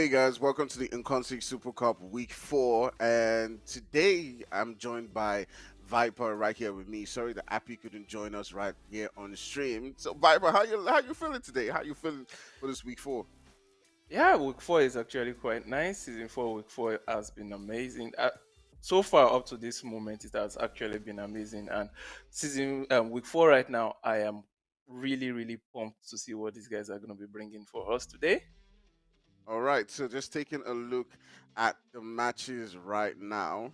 Hey guys, welcome to the Inkosi Super Cup Week 4. And today I'm joined by Viper right here with me. Sorry that Appy couldn't join us right here on the stream. So Viper, how you feeling today? How you feeling for this week 4? Yeah, week four is actually quite nice. Season four, week four has been amazing. So far up to this moment, it has actually been amazing. And season week four right now, I am really pumped to see what these guys are going to be bringing for us today. All right, so just taking a look at the matches right now.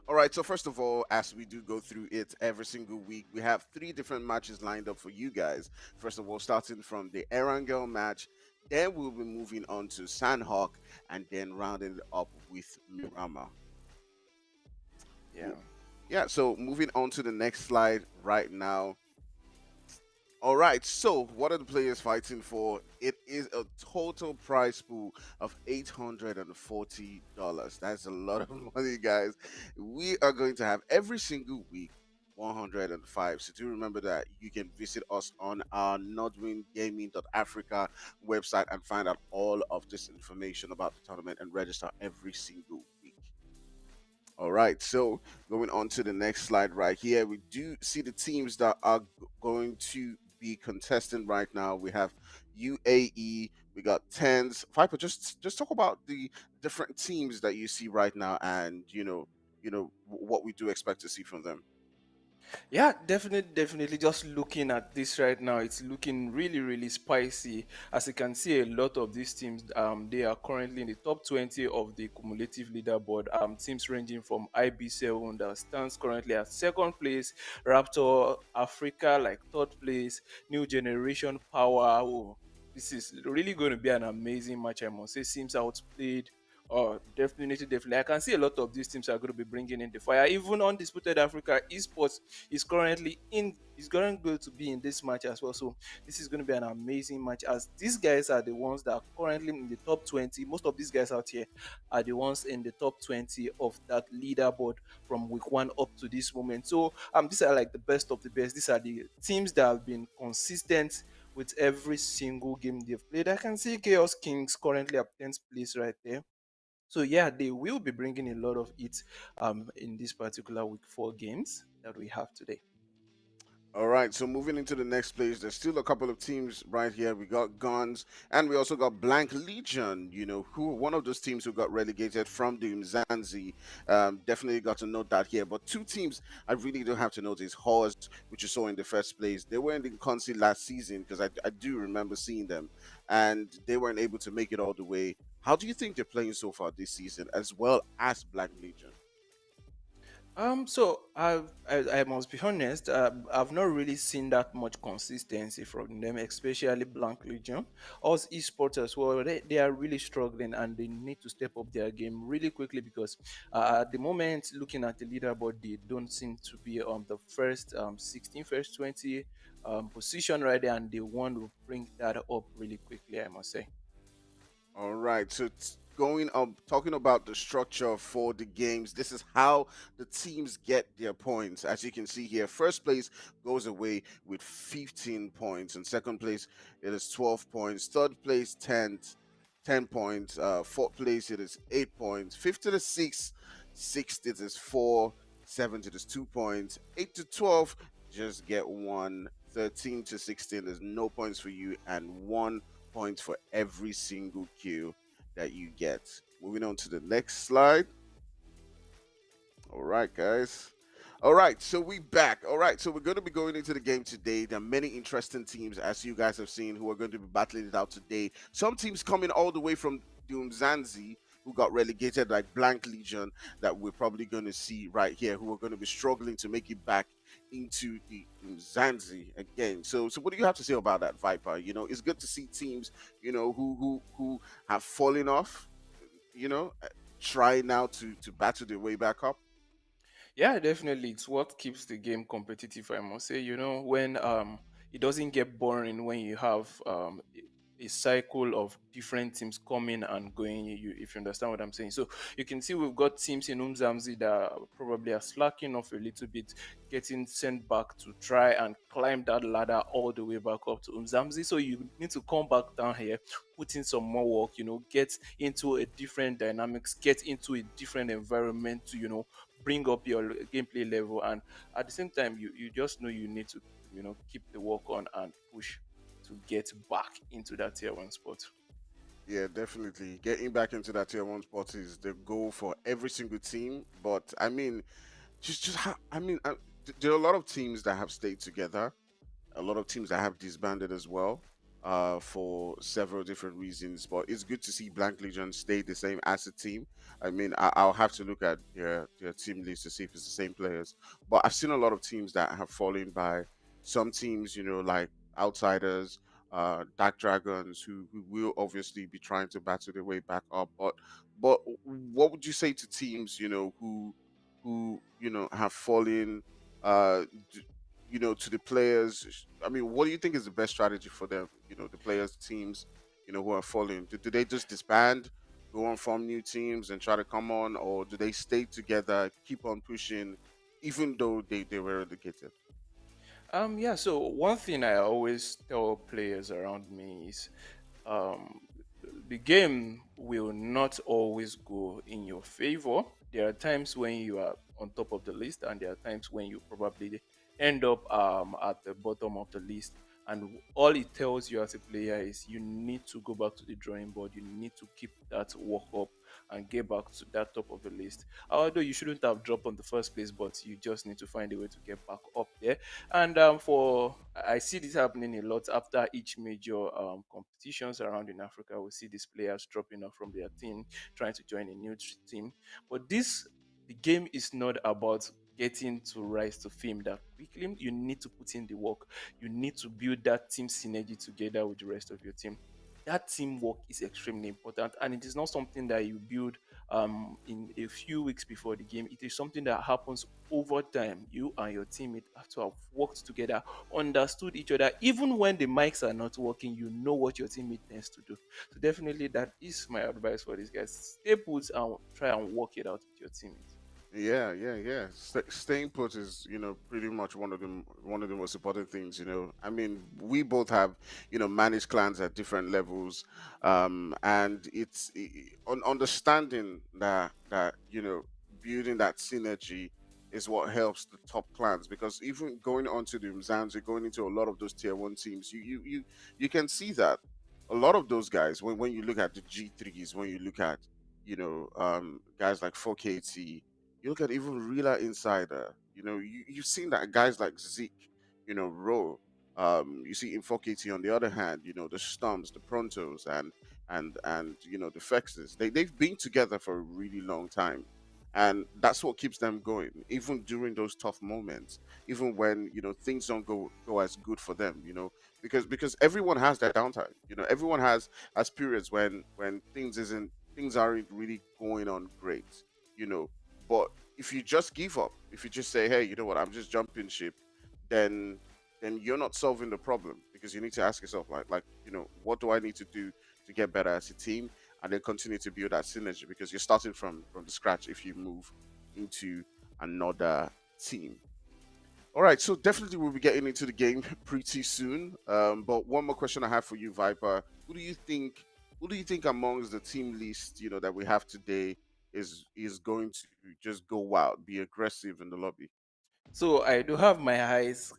All right, so first of all, as we do go through it every single week, we have three different matches lined up for you guys. First of all, starting from the Erangel match, then we'll be moving on to Sanhok, and then rounding it up with Miramar. Yeah. Yeah, so moving on to the next slide right now. All right, so what are the players fighting for? It is a total prize pool of $840. That's a lot of money, guys. We are going to have every single week 105. So do remember that you can visit us on our nodwingaming.africa website and find out all of this information about the tournament and register every single week. All right, so going on to the next slide right here, we do see the teams that are going to be contesting right now. We have UAE, we got Tens. Viper, just talk about the different teams that you see right now, and what we do expect to see from them. Yeah, definitely. Just looking at this right now, it's looking really spicy. As you can see, a lot of these teams, they are currently in the top 20 of the cumulative leaderboard. Teams ranging from IB7 that stands currently at second place, Raptor Africa like third place, New Generation Power. Oh, this is really going to be an amazing match. I must say, seems outplayed. Oh, definitely. I can see a lot of these teams are going to be bringing in the fire. Even Undisputed Africa Esports is currently in. Is going to be in this match as well. So this is going to be an amazing match. As these guys are the ones that are currently in the top 20. Most of these guys out here are the ones in the top 20 of that leaderboard from week one up to this moment. So these are like the best of the best. These are the teams that have been consistent with every single game they've played. I can see Chaos Kings currently at 10th place right there. So yeah, they will be bringing a lot of it in this particular week four games that we have today. All right, so moving into the next place, there's still a couple of teams right here. We got Guns, and we also got Blank Legion, who one of those teams who got relegated from the Umzansi. Definitely got to note that here. But two teams I really don't have to note is Horse, which you saw in the first place. They were in the Inkosi last season because I do remember seeing them, and they weren't able to make it all the way. How do you think they're playing so far this season, as well as Blank Legion? So I must be honest. I've not really seen that much consistency from them, especially Blank Legion. Us esports as well. They are really struggling and they need to step up their game really quickly because at the moment, looking at the leaderboard, they don't seem to be on the first 16, first 20 position right there, and they want to bring that up really quickly. I must say. All right, so going up, talking about the structure for the games, this is how the teams get their points. As you can see here, first place goes away with 15 points, and second place it is 12 points, third place 10 points, fourth place it is 8 points, fifth to the sixth it is 4, seventh it is 2 points, 8 to 12 just get 1, 13 to 16 there's no points for you, and 1 point for every single kill that you get. Moving on to the next slide. All right, guys. All right, so we back. All right, so we're going to be going into the game today. There are many interesting teams, as you guys have seen, who are going to be battling it out today. Some teams coming all the way from Umzansi, who got relegated, like Blank Legion, that we're probably going to see right here, who are going to be struggling to make it back into the Umzansi again. So what do you have to say about that, Viper? It's good to see teams, who have fallen off, you know, uh, try now to battle their way back up. Yeah, definitely. It's what keeps the game competitive, I must say. When it doesn't get boring when you have a cycle of different teams coming and going. If you understand what I'm saying. So you can see we've got teams in Umzamzi that probably are slacking off a little bit, getting sent back to try and climb that ladder all the way back up to Umzamzi. So you need to come back down here, put in some more work, get into a different dynamics, get into a different environment to, bring up your gameplay level. And at the same time, you just know you need to, keep the work on and push to get back into that tier one spot. Yeah, definitely. Getting back into that tier one spot is the goal for every single team. But I mean, there are a lot of teams that have stayed together, a lot of teams that have disbanded as well, for several different reasons. But it's good to see Blank Legion stay the same as a team. I mean, I'll have to look at their team list to see if it's the same players. But I've seen a lot of teams that have fallen by some teams, like Outsiders, Dark Dragons, who will obviously be trying to battle their way back up. But what would you say to teams, who have fallen? Uh, to the players. I mean, what do you think is the best strategy for them? The players, teams, who are falling. Do they just disband, go on form new teams and try to come on, or do they stay together, keep on pushing, even though they were relegated? Yeah, so one thing I always tell players around me is um, the game will not always go in your favor. There are times when you are on top of the list, and there are times when you probably end up at the bottom of the list. And all it tells you as a player is you need to go back to the drawing board. You need to keep that work up and get back to that top of the list. Although you shouldn't have dropped on the first place, but you just need to find a way to get back up there. And for I see this happening a lot after each major competitions around in Africa. We see these players dropping off from their team, trying to join a new team. But the game is not about getting to rise to fame that quickly. You need to put in the work. You need to build that team synergy together with the rest of your team. That teamwork is extremely important, and it is not something that you build in a few weeks before the game. It is something that happens over time. You and your teammate have to have worked together, understood each other. Even when the mics are not working, you know what your teammate tends to do. So definitely, that is my advice for these guys. Stay put and try and work it out with your teammate. Yeah, yeah, yeah. Staying put is, pretty much one of the most important things. I mean, we both have, managed clans at different levels, and it's understanding that building that synergy is what helps the top clans, because even going on to the Mzanzi, going into a lot of those tier one teams, you can see that a lot of those guys, when you look at the G3s, when you look at guys like 4KT, you look at even realer insider. You've seen that guys like Zeke, Ro. You see Infokiti on the other hand, the Stumps, the Prontos, and the Fexes. They've been together for a really long time. And that's what keeps them going, even during those tough moments, even when things don't go as good for them, because everyone has their downtime. Everyone has periods when things aren't really going on great, you know but if you just give up, if you just say, "Hey, you know what? I'm just jumping ship," then then you're not solving the problem, because you need to ask yourself, what do I need to do to get better as a team, and then continue to build that synergy, because you're starting from the scratch if you move into another team. All right, so definitely we'll be getting into the game pretty soon. But one more question I have for you, Viper. Who do you think amongst the team list, that we have today is going to just go wild, be aggressive in the lobby? So I do have my eyes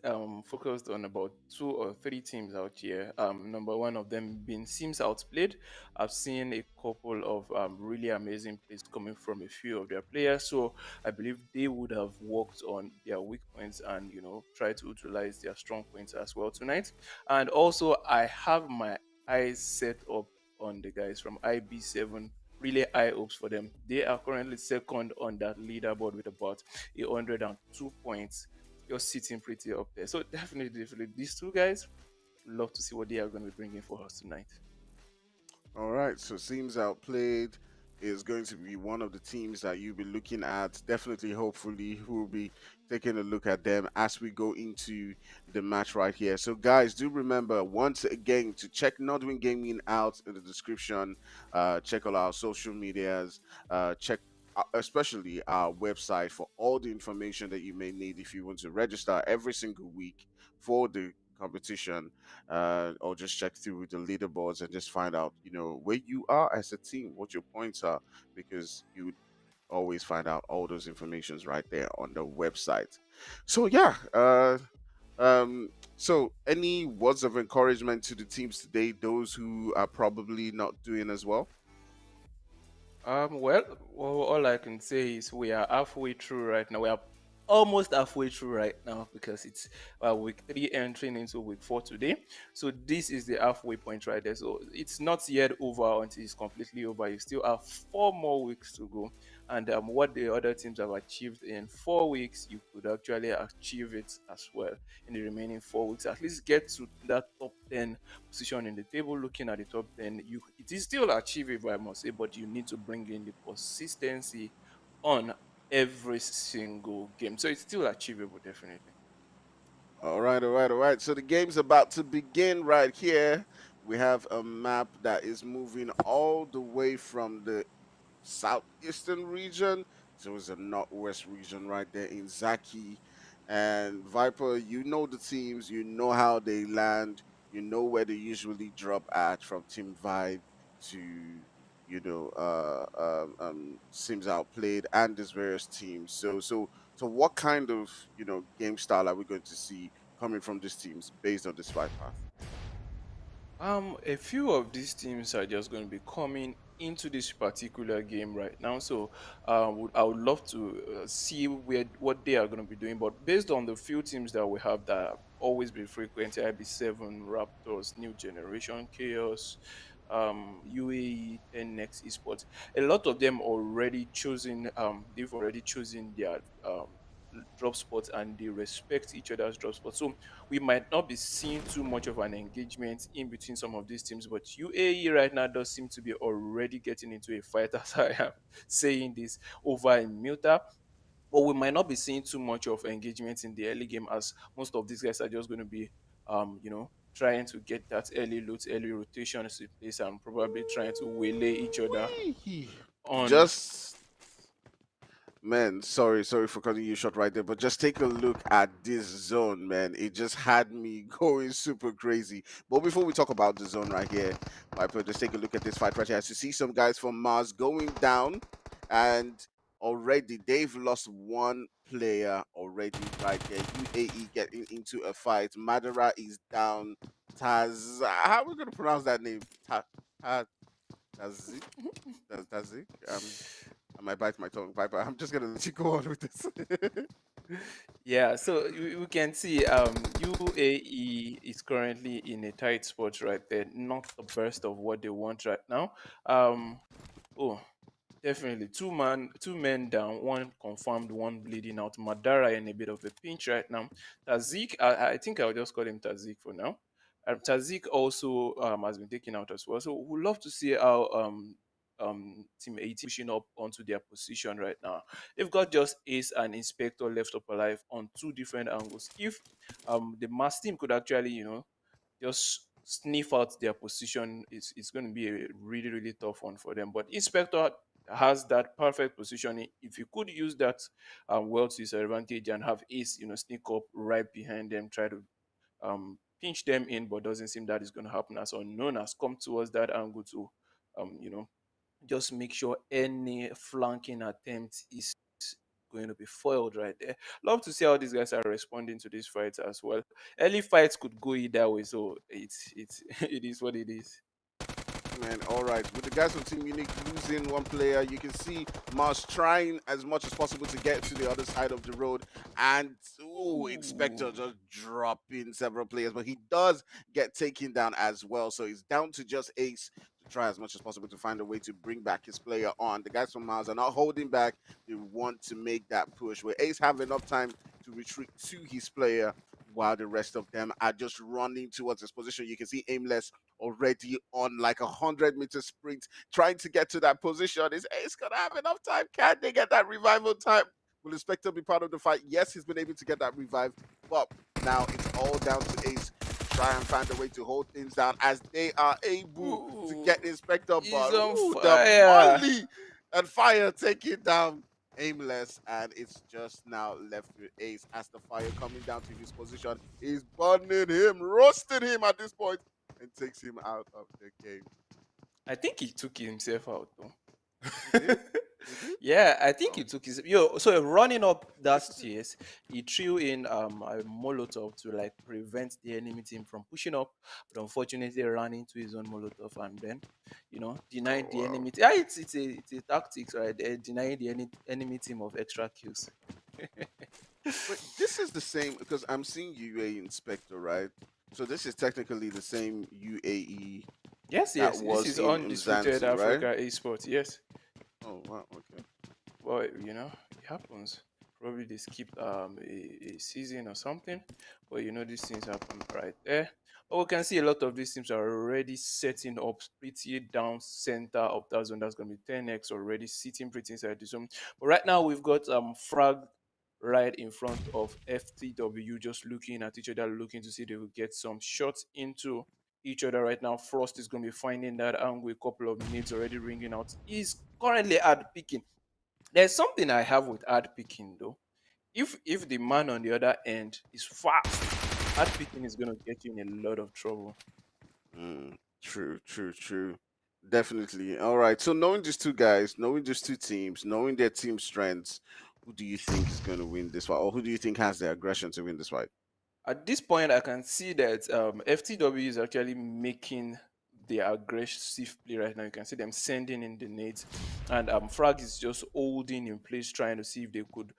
focused on about two or three teams out here. Number one of them being Sims Outplayed. I've seen a couple of really amazing plays coming from a few of their players. So I believe they would have worked on their weak points and try to utilize their strong points as well tonight. And also I have my eyes set up on the guys from IB7. Really high hopes for them. They are currently second on that leaderboard with about 102 points, just sitting pretty up there. So definitely, these two guys, love to see what they are going to be bringing for us tonight. All right, so seems outplayed. is going to be one of the teams that you'll be looking at. Definitely, hopefully, who will be taking a look at them as we go into the match right here. So, guys, do remember once again to check Nodwin Gaming out in the description. Check all our social medias. Check especially our website for all the information that you may need if you want to register every single week for the competition, or just check through the leaderboards and just find out, where you are as a team, what your points are, because you would always find out all those informations right there on the website. So yeah, so any words of encouragement to the teams today, those who are probably not doing as well? Well, all I can say is we are halfway through right now. We are almost halfway through right now because it's week three entering into week four today. So this is the halfway point right there. So it's not yet over until it's completely over. You still have 4 more weeks to go. And what the other teams have achieved in 4 weeks, you could actually achieve it as well in the remaining 4 weeks. At least get to that top 10 position in the table. Looking at the top 10, it is still achievable, I must say, but you need to bring in the consistency on every single game. So it's still achievable, definitely. All right, all right, all right. So the game's about to begin right here. We have a map that is moving all the way from the southeastern region. So it's a northwest region right there in Zaki. And Viper, you know the teams, you know how they land, you know where they usually drop at, from Team Vibe to Sims Outplayed and these various teams. So what kind of game style are we going to see coming from these teams based on this fight path? A few of these teams are just going to be coming into this particular game right now. So, I would love to see what they are going to be doing. But based on the few teams that we have that have always been frequent, IB7, Raptors, New Generation, Chaos, UAE, 10 Next Esports, a lot of them already chosen. They've already chosen their drop spots and they respect each other's drop spots. So we might not be seeing too much of an engagement in between some of these teams, but UAE right now does seem to be already getting into a fight as I am saying this over in Muta. But we might not be seeing too much of engagement in the early game as most of these guys are just going to be, trying to get that early loot, early rotations in place and probably trying to waylay each other Whee! on. Just Man, sorry for cutting you short right there, but just take a look at this zone, man. It just had me going super crazy. But before we talk about the zone right here, Viper, just take a look at this fight right here. As you see some guys from Mars going down, and already they've lost one player already right there. UAE getting into a fight. Madara is down. How are we gonna pronounce that name? Tazik? Tazik? I might bite my tongue, Piper. I'm just gonna let you go on with this. Yeah, so we can see UAE is currently in a tight spot right there, not the best of what they want right now. Um, oh, definitely two men down, one confirmed, one bleeding out. Madara in a bit of a pinch right now. Tazik, I think I'll just call him Tazik for now. Tazik also has been taken out as well. So we'd love to see how Team 18 pushing up onto their position right now. They've got just Ace and Inspector left up alive on two different angles. If the Mass team could actually, just sniff out their position, it's going to be a really, really tough one for them. But Inspector has that perfect positioning. If you could use that well to his advantage and have Ace, sneak up right behind them, try to pinch them in, but doesn't seem that is going to happen as unknown has come towards that angle to, just make sure any flanking attempt is going to be foiled right there. Love to see how these guys are responding to these fights as well. Early fights could go either way, so it's it is what it is. Man, all right. With the guys from Team Unique losing one player, you can see Mars trying as much as possible to get to the other side of the road. And, Inspector Ooh. just dropping several players, but he does get taken down as well. So he's down to just Ace to try as much as possible to find a way to bring back his player on. The guys from Mars are not holding back. They want to make that push. Where Ace have enough time to retreat to his player, while the rest of them are just running towards this position. You can see Aimless already on like 100-meter sprint, trying to get to that position. Is Ace gonna have enough time? Can they get that revival time? Will Inspector be part of the fight? Yes, he's been able to get that revive, but now it's all down to Ace to try and find a way to hold things down as they are able to Ooh, get Inspector. he's But on ooh, the fire. molly and fire taking down Aimless, and it's just now left with Ace as the fire coming down to his position is burning him, roasting him at this point, and takes him out of the game. I think he took himself out though. He did. He did. Yeah, I think Oh. he took his so running up that stairs, he threw in a molotov to like prevent the enemy team from pushing up, but unfortunately ran into his own molotov and then Oh denied the wow. enemy. Yeah, it's a tactics, right? Denying the enemy team of extra kills. Wait, this is the same because I'm seeing UAE Inspector, right? So this is technically the same UAE Yes, that yes, this was is in undisputed Umzansi, right? Africa esports. Yes. Oh wow, okay. Well, it happens. Probably they skipped a season or something, but these things happen right there. But we can see a lot of these teams are already setting up pretty down center of that zone. That's going to be 10x already sitting pretty inside the zone. But right now we've got Frag right in front of FTW, just looking at each other, looking to see if they will get some shots into each other right now. Frost is going to be finding that angle. A couple of nades already ringing out. He's currently at picking. There's something I have with ad picking though. If the man on the other end is fast, ad picking is gonna get you in a lot of trouble. Mm, true, true, true. Definitely. All right. So knowing these two guys, knowing these two teams, knowing their team strengths, who do you think is going to win this fight, or who do you think has the aggression to win this fight? At this point, I can see that FTW is actually making the aggressive play right now. You can see them sending in the nades, and Frag is just holding in place, trying to see if they could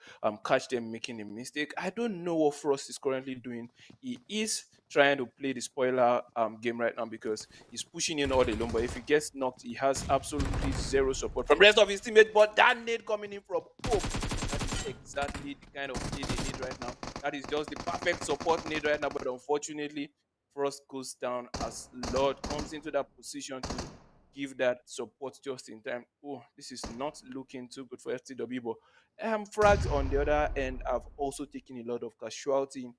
catch them making a mistake. I don't know what Frost is currently doing. He is trying to play the spoiler game right now because he's pushing in all alone. But if he gets knocked, he has absolutely zero support from the rest of his teammates. But that nade coming in from Hope, that is exactly the kind of play they need right now. That is just the perfect support need right now. But unfortunately, Frost goes down as Lord comes into that position to give that support just in time. Oh, this is not looking too good for FTW. But Frags on the other end have also taken a lot of casualty.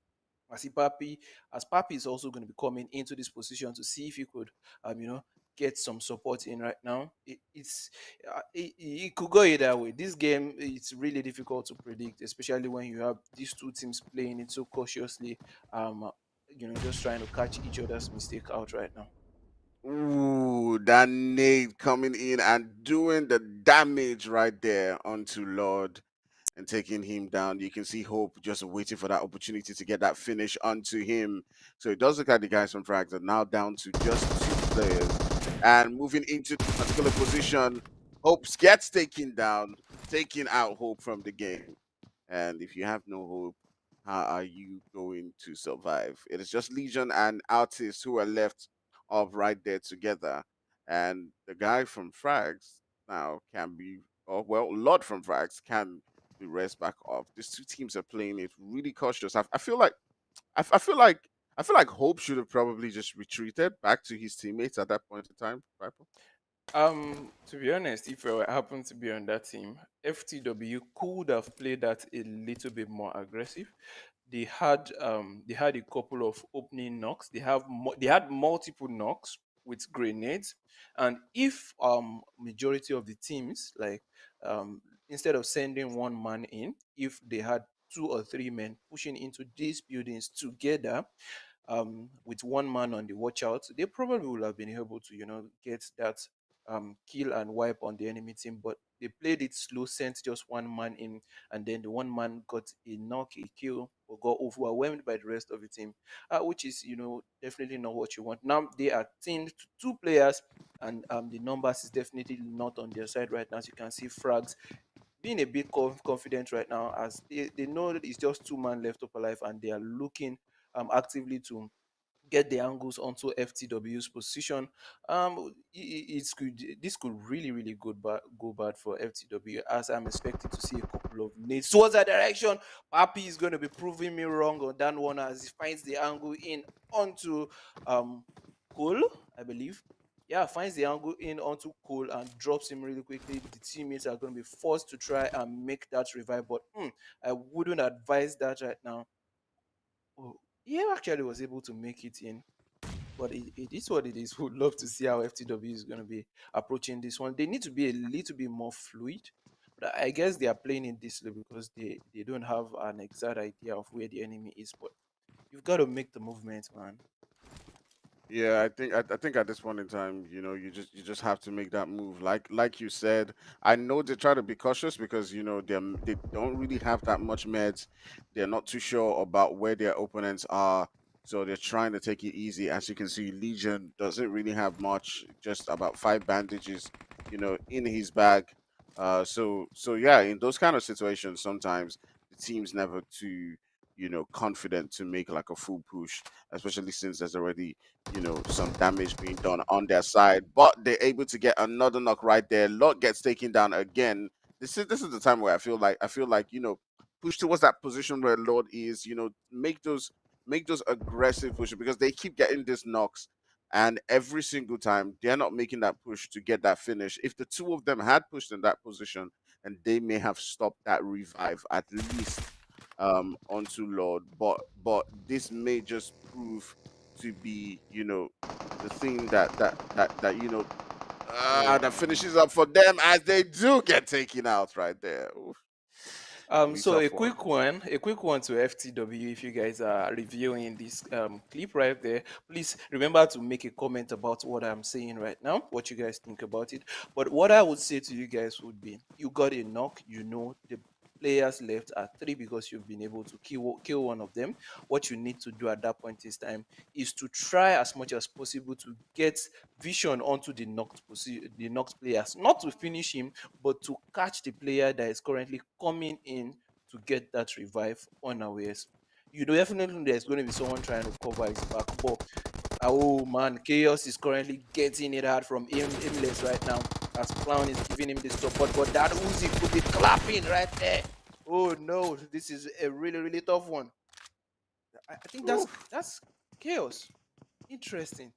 As Papi, as Papi is also going to be coming into this position to see if he could, get some support in right now. It could go either way. This game it's really difficult to predict, especially when you have these two teams playing it so cautiously. Um, just trying to catch each other's mistake out right now. Ooh, that nade coming in and doing the damage right there onto Lord and taking him down. You can see Hope just waiting for that opportunity to get that finish onto him. So it does look like the guys from Frags are now down to just two players. And moving into this particular position, Hope gets taken down, taking out Hope from the game. And if you have no hope, how are you going to survive? It is just Legion and Artist who are left up right there together. And the guy from Frags now can be, or well, Lord from Frags can be rest back off. These two teams are playing it really cautious. I feel like, I feel like, I feel like Hope should have probably just retreated back to his teammates at that point in time. Piper. To be honest, if I happen to be on that team, FTW could have played that a little bit more aggressive. They had a couple of opening knocks. They had multiple knocks with grenades, and if majority of the teams like instead of sending one man in, if they had two or three men pushing into these buildings together, with one man on the watch out, they probably would have been able to, get that kill and wipe on the enemy team. But they played it slow, sent just one man in, and then the one man got a knock, a kill, or got overwhelmed by the rest of the team, which is, definitely not what you want. Now they are teamed to two players, and the numbers is definitely not on their side right now. As you can see, Frags being a bit confident right now as they know that it's just two man left up alive and they are looking actively to get the angles onto FTW's position. This could really really go bad for FTW, as I'm expecting to see a couple of nades towards that direction. Papi is going to be proving me wrong on that one as he finds the angle in onto um Cole, I believe. Yeah, finds the angle in onto Cole and drops him really quickly. The teammates are going to be forced to try and make that revive, but I wouldn't advise that right now. Oh, he actually was able to make it in, but it is what it is. Would love to see how FTW is going to be approaching this one. They need to be a little bit more fluid, but I guess they are playing in this league because they don't have an exact idea of where the enemy is. But you've got to make the movement, man. Yeah, I think at this point in time, you just have to make that move. Like you said, I know they try to be cautious because they don't really have that much meds. They're not too sure about where their opponents are, so they're trying to take it easy. As you can see, Legion doesn't really have much, just about 5 bandages, in his bag. So yeah, in those kind of situations, sometimes the team's never too confident to make like a full push, especially since there's already some damage being done on their side, but they're able to get another knock right there. Lot gets taken down again. This is the time where I feel like push towards that position where Lord is. Make those aggressive pushes because they keep getting these knocks, and every single time they're not making that push to get that finish. If the two of them had pushed in that position, and they may have stopped that revive at least onto Lord, but this may just prove to be the thing that Yeah. finishes up for them as they do get taken out right there. Oof, really So tough one. a quick one to FTW. If you guys are reviewing this clip right there, please remember to make a comment about what I'm saying right now, what you guys think about it. But what I would say to you guys would be, you got a knock, the players left are three because you've been able to kill one of them. What you need to do at that point in time is to try as much as possible to get vision onto the knocked players, not to finish him, but to catch the player that is currently coming in to get that revive unawares. You know, definitely there's going to be someone trying to cover his back, but oh man, Chaos is currently getting it hard from Aimless right now as Clown is giving him the support, but that Uzi could be clapping right there. Oh no, this is a really, really tough one. I think Oof. that's Chaos. Interesting.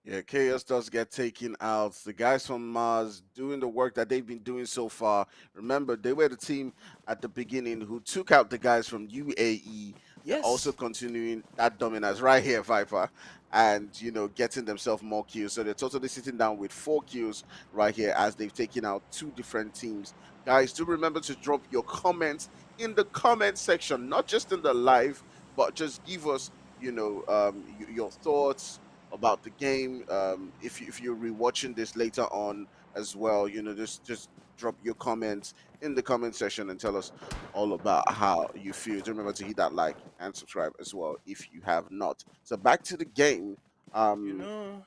Yeah, Chaos does get taken out. The guys from Mars doing the work that they've been doing so far. Remember, they were the team at the beginning who took out the guys from UAE. They're also Yes. continuing that dominance right here, Viper, and getting themselves more kills. So they're totally sitting down with 4 kills right here as they've taken out two different teams. Guys, do remember to drop your comments in the comment section, not just in the live, but just give us, your thoughts about the game. If you're rewatching this later on as well, just drop your comments in the comment section and tell us all about how you feel. Do remember to hit that like and subscribe as well if you have not. So back to the game. You Um,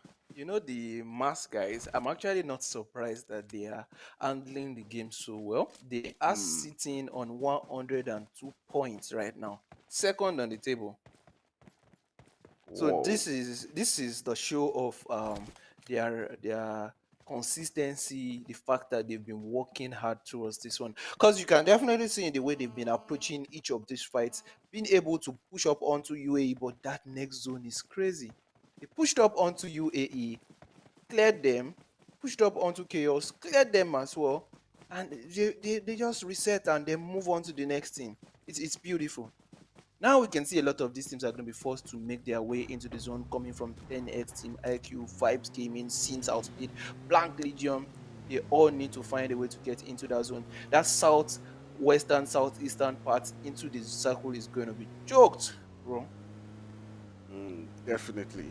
know, the mass guys, I'm actually not surprised that they are handling the game so well. They are hmm, sitting on 102 points right now, second on the table. So whoa. this is the show of their consistency, the fact that they've been working hard towards this one. Because you can definitely see in the way they've been approaching each of these fights, being able to push up onto UAE, but that next zone is crazy. They pushed up onto UAE, cleared them, pushed up onto Chaos, cleared them as well, and they just reset and then move on to the next thing. It's beautiful. Now we can see a lot of these teams are going to be forced to make their way into the zone, coming from 10x Team, IQ, Vibes Gaming, Sins Outsplayed, Blank Legion. They all need to find a way to get into that zone. That southwestern, southeastern part into the circle is going to be choked, bro. Definitely.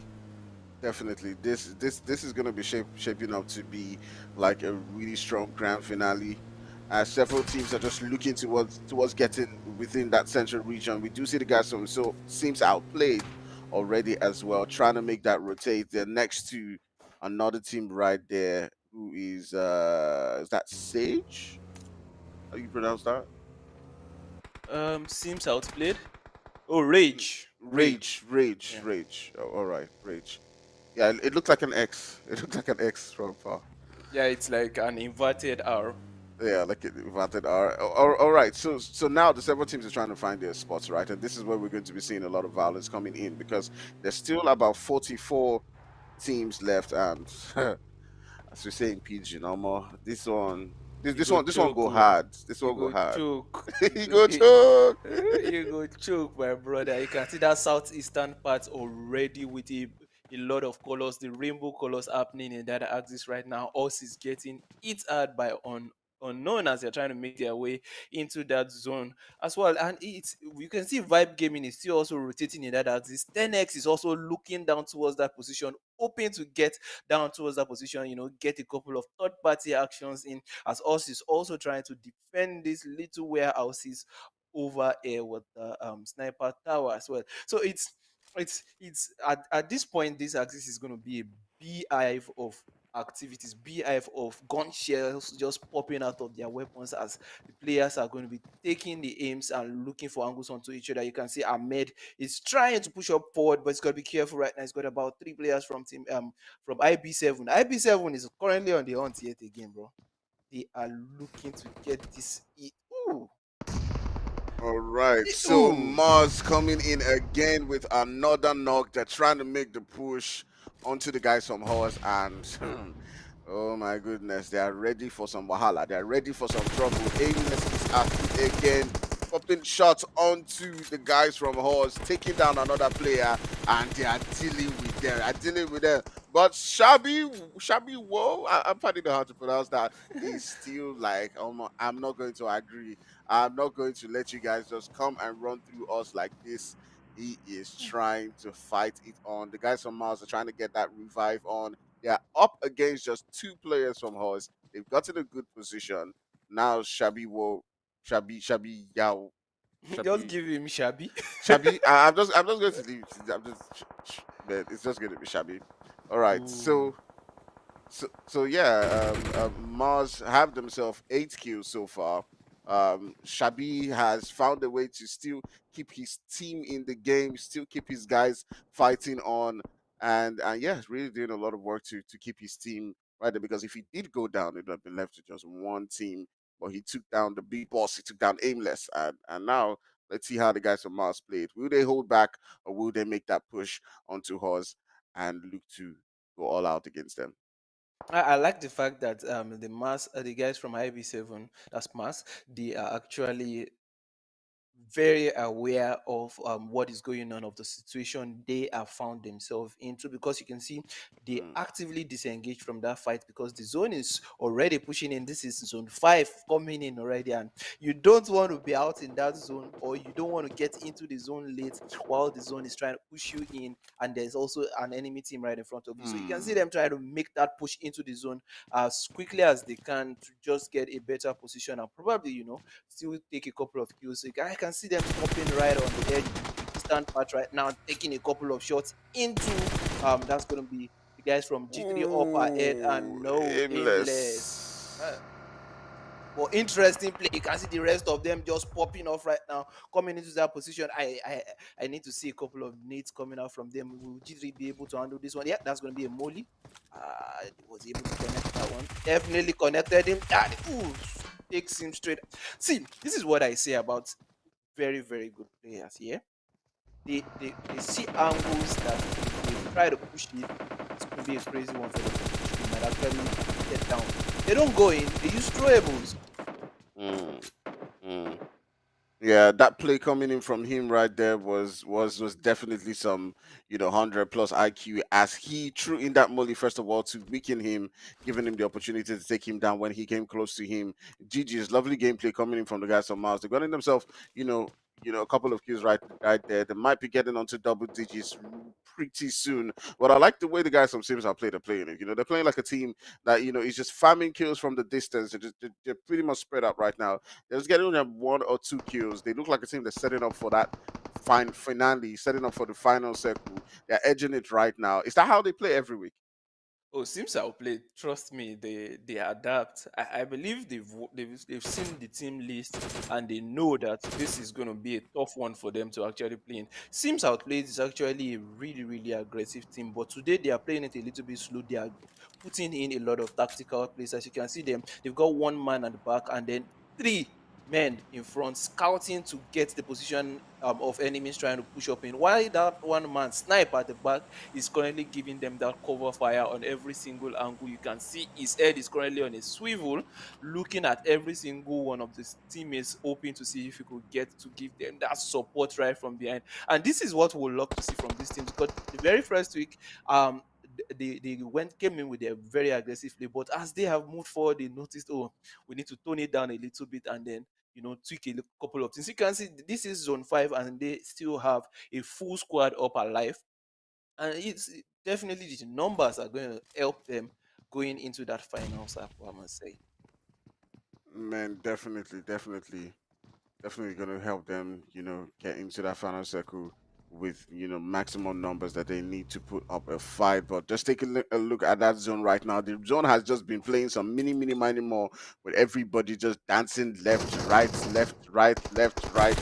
Definitely, this is going to be shaping up to be like a really strong grand finale. Several teams are just looking towards getting within that central region. We do see the guys from so seems outplayed already as well, trying to make that rotate. They're next to another team right there who is that Sage? How you pronounce that? Seems outplayed. Oh, rage, Rage, rage, Yeah, rage. Oh, all right, rage. Yeah, it looked like an X. It looked like an X from far. yeah. It's like an inverted R. Yeah, like it inverted R. All right. So now the several teams are trying to find their spots, right? And this is where we're going to be seeing a lot of violence coming in because there's still about 44 teams left, and as we say in PG, no more. You This go one, this one choke, go oh. hard. This You one go go hard. choke. You He go. go choke. You go choke, my brother. You can see that southeastern part already with a lot of colors, the rainbow colors happening in that axis right now. Us is getting hit hard by unknown as they're trying to make their way into that zone as well. And it's you can see Vibe Gaming is still also rotating in that axis. 10x is also looking down towards that position, hoping to get down towards that position, get a couple of third party actions in, as us is also trying to defend these little warehouses over here with the sniper tower as well. So it's at this point, this axis is going to be a beehive of activities, beehive of gun shells just popping out of their weapons as the players are going to be taking the aims and looking for angles onto each other. You can see Ahmed is trying to push up forward, but he's got to be careful right now. He's got about three players from IB7. IB7 is currently on the hunt yet again, bro. They are looking to get this. Ooh, All right, so ooh. Mars coming in again with another knock. They're trying to make the push onto the guys from Horse, and oh my goodness, they are ready for some wahala. They are ready for some trouble. Aimless is at it again, popping shots onto the guys from Horse, taking down another player, and they are dealing with them. Are dealing with them. But Shabby, whoa, I'm finding it hard to pronounce that. Is still like, I'm not going to agree. I'm not going to let you guys just come and run through us like this. He is trying to fight it on. The guys from Mars are trying to get that revive on. They are up against just two players from Horse. They've got in a good position. Now Shabi Yao, Just Shabi give him Shabby. Shabi. I'm just going to leave. I'm just, man, it's just going to be Shabi. All right. Ooh. So yeah, Mars have themselves 8 kills so far. Shabi has found a way to still keep his team in the game, still keep his guys fighting on, and yeah, really doing a lot of work to keep his team right there. Because if he did go down, it would have been left to just one team. But he took down the big boss. He took down Aimless, and now let's see how the guys from Mars played. Will they hold back, or will they make that push onto Hawes and look to go all out against them? I like the fact that the guys from IB7, that's Mass, they are actually very aware of what is going on, of the situation they have found themselves into, because you can see they Mm. actively disengage from that fight because the zone is already pushing in. This is zone 5 coming in already, and you don't want to be out in that zone, or you don't want to get into the zone late while the zone is trying to push you in, and there's also an enemy team right in front of you. So you can see Hmm. them try to make that push into the zone as quickly as they can to just get a better position and probably, still take a couple of kills. So I can see them stopping right on the edge, the distant part right now, taking a couple of shots into that's gonna be the guys from G3 up ahead, and Ooh, no aimless. aimless. But interesting play. You can see the rest of them just popping off right now, coming into that position. I need to see a couple of nades coming out from them. Will G3 be able to handle this one? Yeah, that's going to be a molly. Was able to connect that one. Definitely connected him. Ooh, takes him straight. See, this is what I say about very, very good players here. They see angles that if they try to push it, it's going to be a crazy one for them to push. They might actually get down. They don't go in. They use throwables. Mm, mm. Yeah, that play coming in from him right there was definitely some 100 plus IQ as he threw in that molly first of all to weaken him, giving him the opportunity to take him down when he came close to him. GG's lovely gameplay coming in from the guys from Mars. They're getting themselves a couple of kills right there. They might be getting onto double digits pretty soon. But I like the way the guys from Sims are playing it. They're playing like a team that is just farming kills from the distance. They're pretty much spread out right now. They're just getting them 1 or 2 kills. They look like a team that's setting up for that fine finale, setting up for the final circle. They're edging it right now. Is that how they play every week? Oh, Sims outplayed. Trust me, they adapt. I believe they've seen the team list and they know that this is going to be a tough one for them to actually play in. Sims outplayed is actually a really really aggressive team, but today they are playing it a little bit slow. They are putting in a lot of tactical plays. As you can see them, they've got one man at the back and then three men in front scouting to get the position of enemies trying to push up in. While that one man snipe at the back is currently giving them that cover fire on every single angle. You can see his head is currently on a swivel, looking at every single one of his teammates, hoping to see if he could get to give them that support right from behind. And this is what we'll love to see from these teams. Because the very first week, they went came in with a very aggressive play, but as they have moved forward, they noticed, oh, we need to tone it down a little bit and then tweak a couple of things. You can see this is zone 5 and they still have a full squad up alive, and definitely the numbers are going to help them going into that final circle, I must say. Man, definitely, definitely going to help them, get into that final circle with, maximum numbers that they need to put up a fight. But just take a look at that zone right now. The zone has just been playing some mini more, with everybody just dancing left, right, left, right,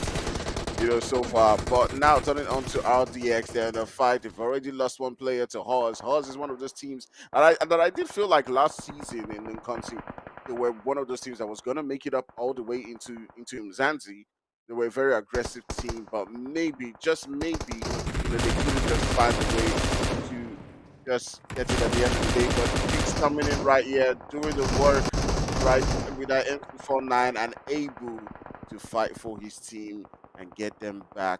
so far. But now turning on to RDX, they're in a fight. They've already lost one player to Hawes. Hawes is one of those teams that I did feel like last season in Inkosi, they were one of those teams that was gonna make it up all the way into Umzansi. They were a very aggressive team, but maybe, just maybe, they couldn't just find a way to just get it at the end of the day. But he's coming in right here, doing the work right with that M249 and able to fight for his team and get them back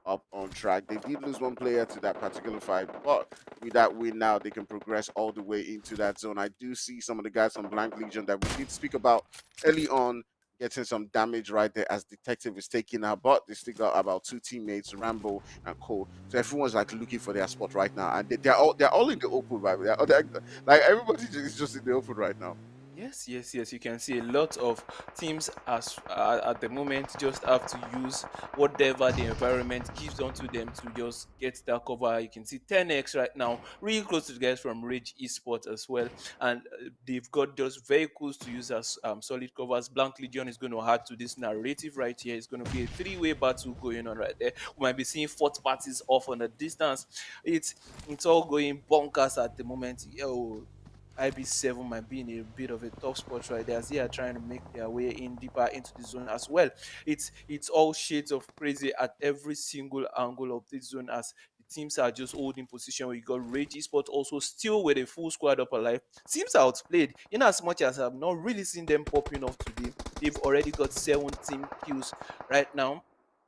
up on track. They did lose one player to that particular fight, but with that win now, they can progress all the way into that zone. I do see some of the guys from Blank Legion that we did speak about early on getting some damage right there as Detective is taking out, but they still got about two teammates, Rambo and Cole. So everyone's like looking for their spot right now, and they're all in the open, right? Like everybody is just in the open right now. Yes, yes, yes. You can see a lot of teams as at the moment just have to use whatever the environment gives onto them to just get that cover. You can see 10x right now, really close to the guys from Rage Esports as well, and they've got those vehicles to use as solid covers. Blank Legion is going to add to this narrative right here. It's going to be a three-way battle going on right there. We might be seeing fourth parties off on the distance. It's all going bonkers at the moment. Oh, IB7 might be in a bit of a tough spot right there as they are trying to make their way in deeper into the zone as well. It's all shades of crazy at every single angle of this zone as the teams are just holding position. We got Rage Esports also still with a full squad up alive. Seems outplayed in as much as I've not really seen them popping off today. They've already got 17 kills right now.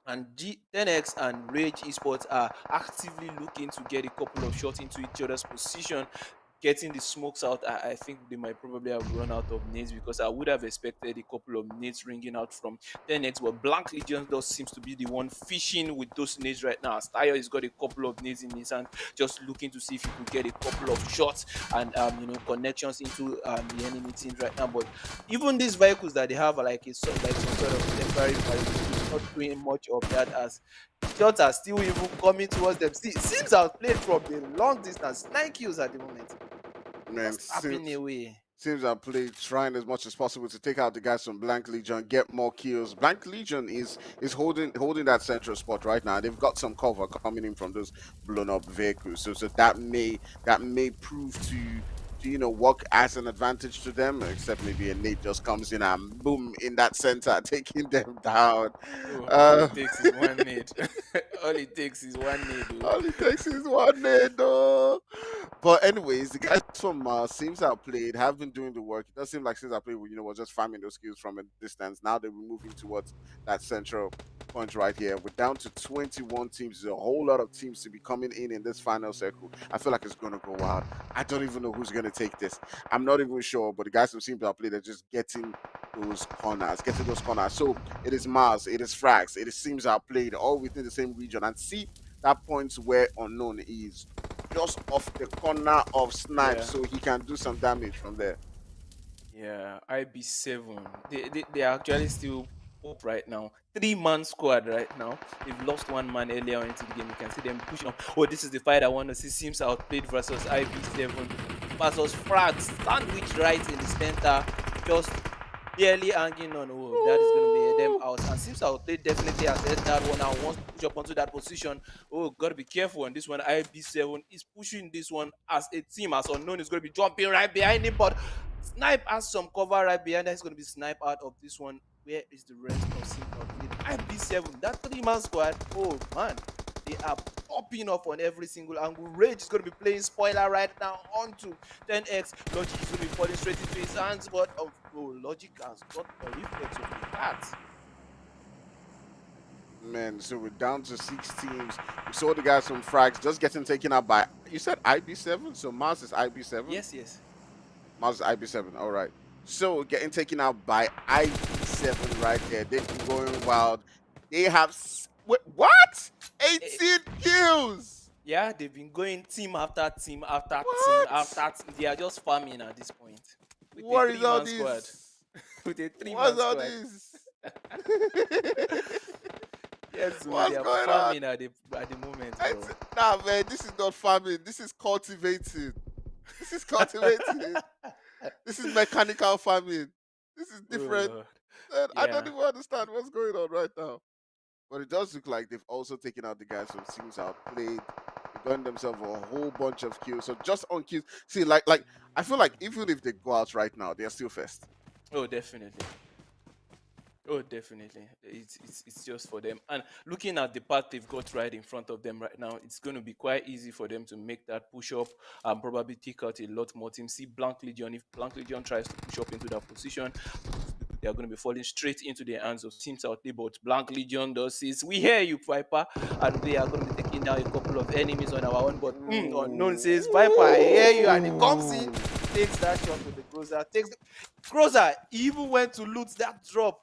And 10x and Rage Esports are actively looking to get a couple of shots into each other's position, getting the smokes out. I think they might probably have run out of nades because I would have expected a couple of nades ringing out from 10x. But Blank Legion does seems to be the one fishing with those nades right now. Steyr has got a couple of nades in his hand, just looking to see if he could get a couple of shots and connections into the enemy teams right now. But even these vehicles that they have are like like some sort of temporary barricade. It's not doing much of that as shots are still even coming towards them. See, seems outplayed from the long distance. 9 kills at the moment. Man, Just tapping away. seems I played trying as much as possible to take out the guys from Blank Legion, get more kills. Blank Legion is holding that central spot right now. They've got some cover coming in from those blown up vehicles, so that may prove to work as an advantage to them. Except maybe a nade just comes in and boom in that center, taking them down. Oh, all Uh, it takes is one nade. All it takes is one nade, oh. all it takes is one nade, though. But anyways, the guys from Seems Outplayed have been doing the work. It does seem like Seems Outplayed, was just farming those skills from a distance. Now they're moving towards that central point right here. We're down to 21 teams. There's a whole lot of teams to be coming in this final circle. I feel like it's going to go wild. I don't even know who's going to take this. I'm not even sure, but the guys from Seems Outplayed are just getting those corners. So it is Mars, it is Frax, it is Seems Outplayed, all within the same region. And see that point where Unknown is just off the corner of Snipe, Yeah, so he can do some damage from there. yeah. IB7. They are actually still up right now. Three-man squad right now. They've lost one man earlier on into the game. You can see them pushing up. Oh, this is the fight I want to see. Sims outplayed versus IB7. versus Frags, sandwich right in the center, just barely hanging on. Oh, that is going to be them Ooh. out. And seems they definitely assess that one and wants to push up onto that position. Oh, got to be careful on this one. IB7 is pushing this one as a team, as unknown is going to be jumping right behind him, but Snipe has some cover right behind that. He's going to be Snipe out of this one. Where is the rest of Sims Outplayed? IB7, that three-man squad. Oh man, they are popping off on every single angle. Rage is going to be playing spoiler right now onto 10x. Logic is going to be falling straight into his hands, but Logic has got a reflex of the cat. Man, so we're down to 6 teams. We saw the guys from Frags just getting taken out by, you said IB7? So Mars is IB7? Yes, yes. Mars is IB7, all right. So getting taken out by IB7 right there. They've been going wild. They have, wait, what? Eh, 18 kills! yeah, they've been going team after team after team What? after team. They are just farming at this point with a What is all three-man squad. this? With a What's three-man all squad. this? Yes, so they What's are going on? farming at the moment, bro. Nah, man, this is not farming. This is cultivating. This is cultivating. This is mechanical farming. This is Oh different. Lord. And I don't Yeah. even understand what's going on right now. But it does look like they've also taken out the guys from Teams Outplayed. They've gotten themselves a whole bunch of kills. So just on kills. See, like I feel like even if they go out right now, they're still first. Oh, definitely. Oh, definitely. It's just for them. And looking at the path they've got right in front of them right now, it's going to be quite easy for them to make that push up and probably take out a lot more teams. See Blank Legion. If Blank Legion tries to push up into that position, they are going to be falling straight into the hands of teams out there. But Blank Legion does this. We hear you, Viper, and we are going to be taking down a couple of enemies on our own. But Unknown says, Viper, I hear you, and he comes in, Ooh. takes that shot with the Groza, takes the Groza even went to loot that drop.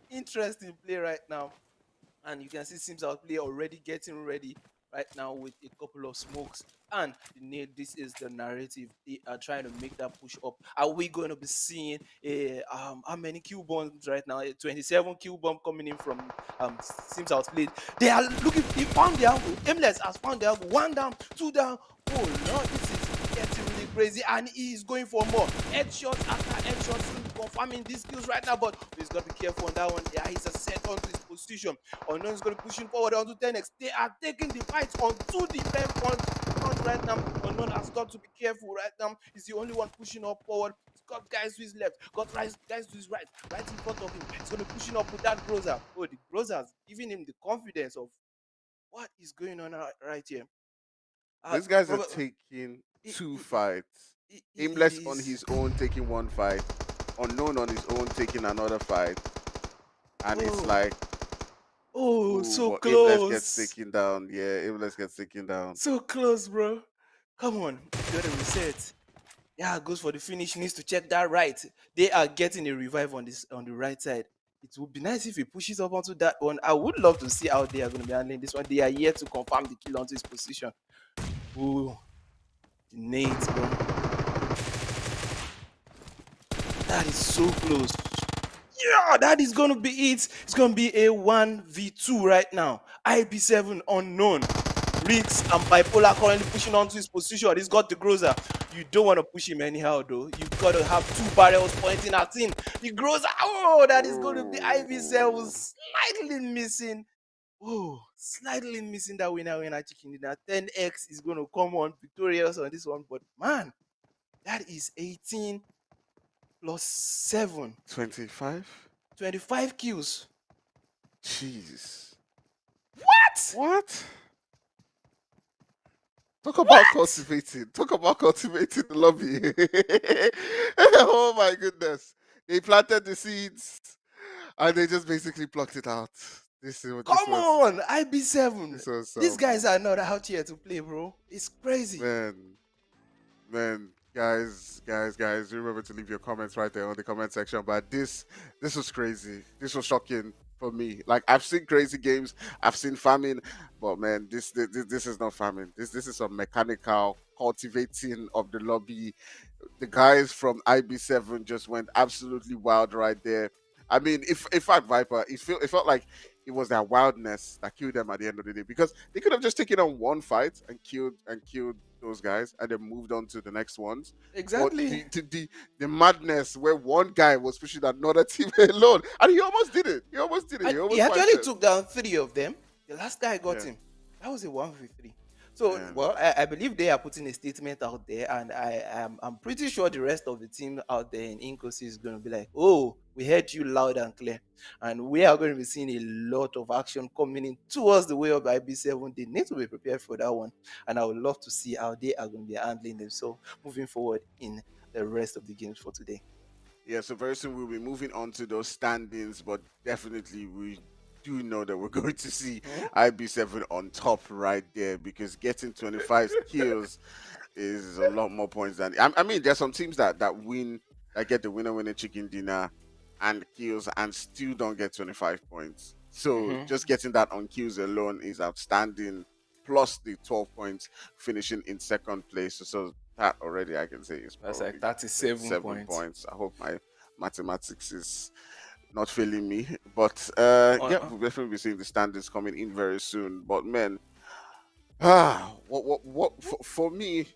Interesting play right now. And you can see Sims Outplay already getting ready right now with a couple of smokes. And this is the narrative. They are trying to make that push up. Are we going to be seeing how many Q bombs right now? A 27 Q bomb coming in from Sims Outplayed. They are looking. He found the angle. Aimless has found the angle. One down, two down. Oh Lord, this is getting really crazy, and he is going for more headshots after headshots, confirming these skills right now. But he's got to be careful on that one. Yeah, he's a set onto his position. Unknown is going to push him forward onto 10x. They are taking the fight onto the front right now. Unknown has got to be careful right now. He's the only one pushing up forward. He's got guys to his left, got guys to his right in front of him. He's going to push him up with that Groza. Oh, the Groza's giving him the confidence of what is going on right here. These guys are Probably, taking he, two he, fights. Aimless on he's his own taking one fight. Unknown on his own taking another fight. And it's oh like, ooh, so but Aimless gets close. taken down. Yeah, Aimless gets taken down. So close, bro. Come on, you gotta reset. Yeah, goes for the finish. Needs to check that right. They are getting a revive on the right side. It would be nice if he pushes up onto that one. I would love to see how they are going to be handling this one. They are here to confirm the kill onto his position. Ooh, the nades, bro. That is so close. Yeah, that is going to be it. It's going to be a 1v2 right now. IB7 unknown. Riggs and Bipolar currently pushing onto his position. He's got the Groza. You don't want to push him anyhow, though. You've got to have two barrels pointing at him. The Groza, oh, that is going to be IB7 slightly missing. Oh, slightly missing that winner chicken dinner. 10x is going to come on victorious on this one. But man, that is 18 plus 7. 25? 25 kills. Jeez. What? What? Talk about What? cultivating. Talk about cultivating the lobby. Oh my goodness. They planted the seeds and they just basically plucked it out. Come on, IB7. This was These guys are not out here to play, bro. It's crazy. man. Man, guys, remember to leave your comments right there on the comment section. But this was crazy. This was shocking for me. Like I've seen crazy games, I've seen farming, but man, this is not farming. This is some mechanical cultivating of the lobby. The guys from IB7 just went absolutely wild right there. I mean, if I Viper, it felt like it was their wildness that killed them at the end of the day, because they could have just taken on one fight and killed those guys and then moved on to the next ones. But Exactly. the madness where one guy was pushing another team alone, and he almost did it. He almost did it. And He he almost wiped actually them. took down three of them. The last guy got Yeah, him. That was a 1v3. So, man. well, I believe they are putting a statement out there, and I'm pretty sure the rest of the team out there in Inkosi is going to be like, oh, we heard you loud and clear. And we are going to be seeing a lot of action coming in towards the way of IB7. They need to be prepared for that one. And I would love to see how they are going to be handling themselves moving forward in the rest of the games for today. Yeah, so very soon we'll be moving on to those standings, but definitely we do know that we're going to see Hmm? IB7 on top right there, because getting 25 kills is a lot more points than I mean. There's some teams that win, that get the winner chicken dinner and kills and still don't get 25 points. So Hmm. just getting that on kills alone is outstanding. Plus the 12 points finishing in second place. So that already I can say is That's like probably 37 37 points. points. I hope my mathematics is not failing me. But yeah, Uh, we'll definitely be seeing the standards coming in very soon. But man, what for me,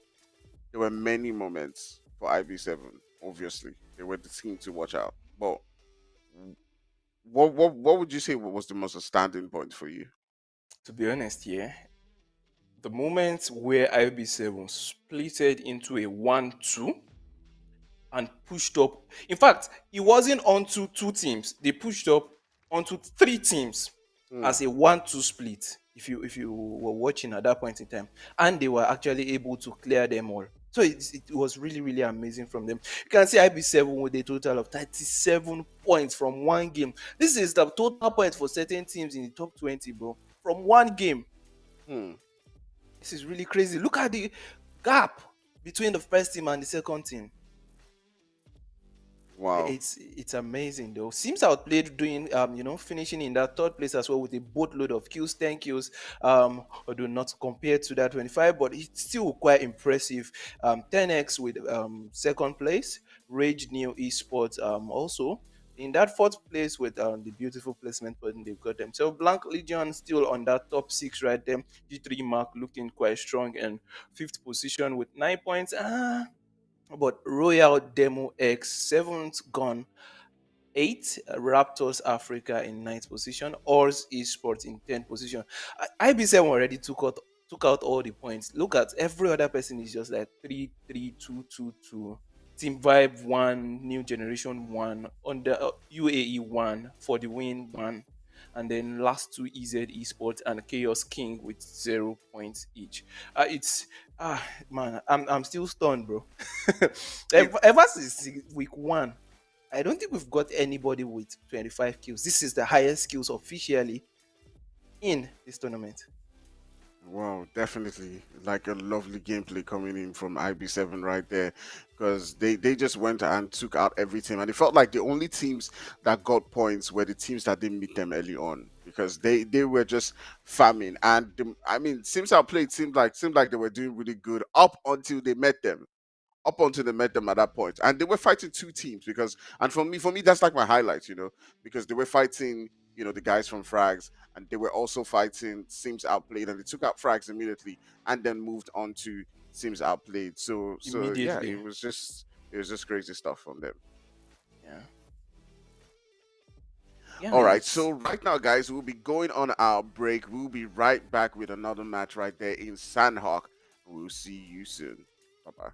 there were many moments for IB7. Obviously, they were the team to watch out. But what would you say was the most outstanding point for you? to be honest, yeah, the moment where IB7 splitted into a 1-2 and pushed up. In fact, it wasn't onto two teams. They pushed up onto three teams Hmm. as a 1-2 split. If you were watching at that point in time, and they were actually able to clear them all. So it was really really amazing from them. You can see IB7 with a total of 37 points from one game. This is the total points for certain teams in the top 20, bro. From one game. Hmm. This is really crazy. Look at the gap between the first team and the second team. Wow. It's amazing though. Seems outplayed doing finishing in that third place as well with a boatload of kills, 10 kills. Although not compared to that 25, but it's still quite impressive. 10x with second place. Rage Neo Esports also in that fourth place with the beautiful placement button they've got them. So Blank Legion still on that top six right there. G3 mark looking quite strong and fifth position with 9 points. But Royal Demo X seventh gone, eight. Raptors Africa in ninth position. Ors Esports in 10th position. IB7 already took out all the points. Look at every other person is just like 3-3-2-2-2. Team Vibe 1, New Generation 1, under UAE 1, For the Win 1, and then last two EZ Esports and Chaos King with 0 points each. It's man, I'm still stunned, bro. It Ever since week one, I don't think we've got anybody with 25 kills. This is the highest kills officially in this tournament. Wow, definitely like a lovely gameplay coming in from IB7 right there, because they just went and took out every team, and it felt like the only teams that got points were the teams that didn't meet them early on, because they were just farming. And I mean, Sims Outplayed seemed like they were doing really good up until they met them, up until they met them at that point. And they were fighting two teams, because and for me that's like my highlight, because they were fighting, the guys from Frags, and they were also fighting Sims Outplayed, and they took out Frags immediately and then moved on to Sims Outplayed. So yeah, Immediately. it was just crazy stuff from them. Yeah. Yeah, All right, it's so right now, guys, we'll be going on our break. We'll be right back with another match right there in Sanhok. We'll see you soon. Bye bye.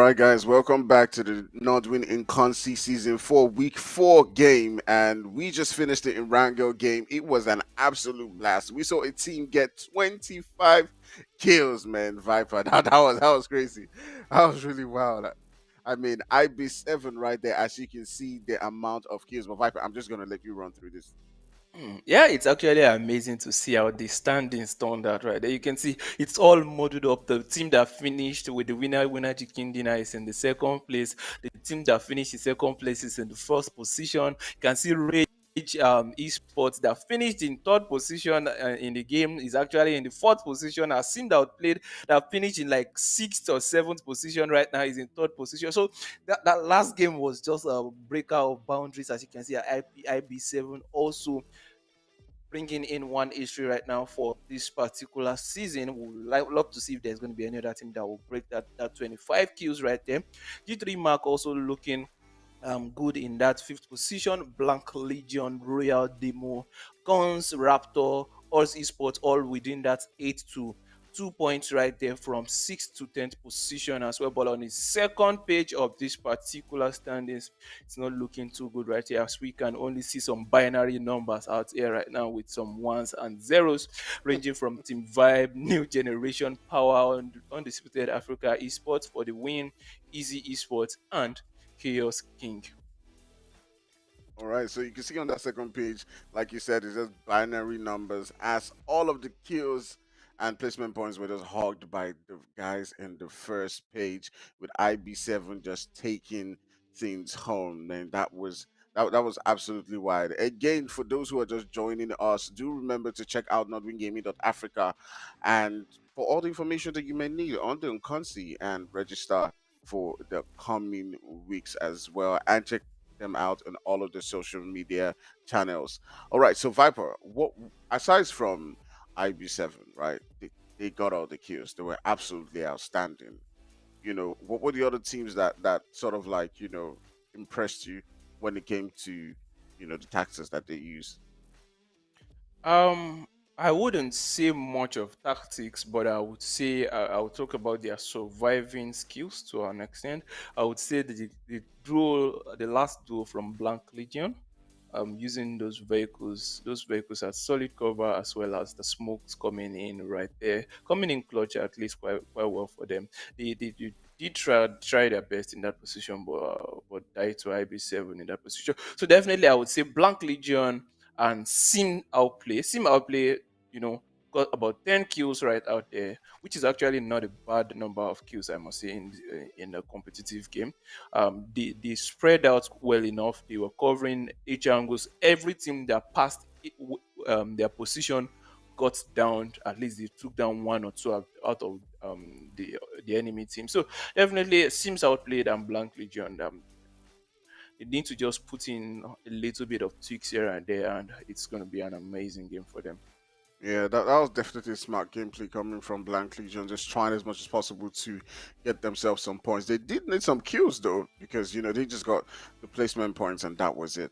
right, guys, welcome back to the Nodwin Inkosi Season 4, Week 4 game. And we just finished the Erangel game. It was an absolute blast. We saw a team get 25 kills, man, Viper. That was crazy. That was really wild. I mean, IB7 right there, as you can see the amount of kills. But Viper, I'm just going to let you run through this. Yeah, it's actually amazing to see how the standings turned out right there. You can see it's all modeled up. The team that finished with the winner chicken dinner is in the second place. The team that finished in second place is in the first position. You can see Rage Esports that finished in third position in the game is actually in the fourth position. I've seen that played that finished in like sixth or seventh position right now is in third position. So that last game was just a breaker of boundaries, as you can see at IB7 also bringing in one history right now for this particular season. We would love to see if there's going to be any other team that will break that 25 kills right there. G3 Mark also looking good in that fifth position. Blank Legion, Royal Demo, Guns, Raptor, Oz Esports, all within that 8 to 2 points right there from 6th to 10th position as well. But on the second page of this particular standings, it's not looking too good right here, as we can only see some binary numbers out here right now with some ones and zeros ranging from Team Vibe, New Generation, Power, Undisputed Africa Esports for the win, Easy Esports, and Chaos King. All right, so you can see on that second page, like you said, it's just binary numbers as all of the kills and placement points were just hogged by the guys in the first page, with IB7 just taking things home. Man, that was absolutely wild. Again, for those who are just joining us, do remember to check out notwingaming.africa and for all the information that you may need on the Unconsi and register for the coming weeks as well. And check them out on all of the social media channels. All right, so Viper, what aside from IB7, right? They got all the kills. They were absolutely outstanding. What were the other teams that sort of like, impressed you when it came to, the tactics that they use? Um, I wouldn't say much of tactics, but I would say I would talk about their surviving skills to an extent. I would say that the last duel from Blank Legion, using those vehicles as solid cover as well as the smokes coming in right there, coming in clutch at least quite well for them. They did try their best in that position, but died to IB7 in that position. So definitely, I would say Blank Legion and Sim outplay, you know, got about 10 kills right out there, which is actually not a bad number of kills, I must say, in a competitive game. They spread out well enough. They were covering each angles. Every team that passed their position got down. At least they took down one or two out of the enemy team. So definitely Sims outplayed and Blank Legion. They need to just put in a little bit of tweaks here and there, and it's going to be an amazing game for them. Yeah, that was definitely smart gameplay coming from Blank Legion, just trying as much as possible to get themselves some points. They did need some kills though, because they just got the placement points and that was it.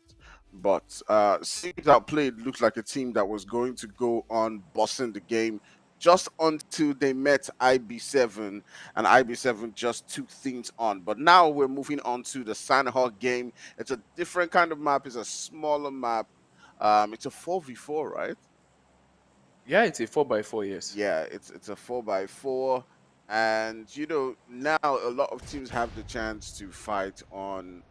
But seems outplayed looked like a team that was going to go on bossing the game just until they met IB7 and IB7 just took things on. But now we're moving on to the Sanhok game. It's a different kind of map, it's a smaller map. It's a 4v4, right? Yeah, it's a 4x4, yes. Yeah, it's a 4x4, and now a lot of teams have the chance to fight on,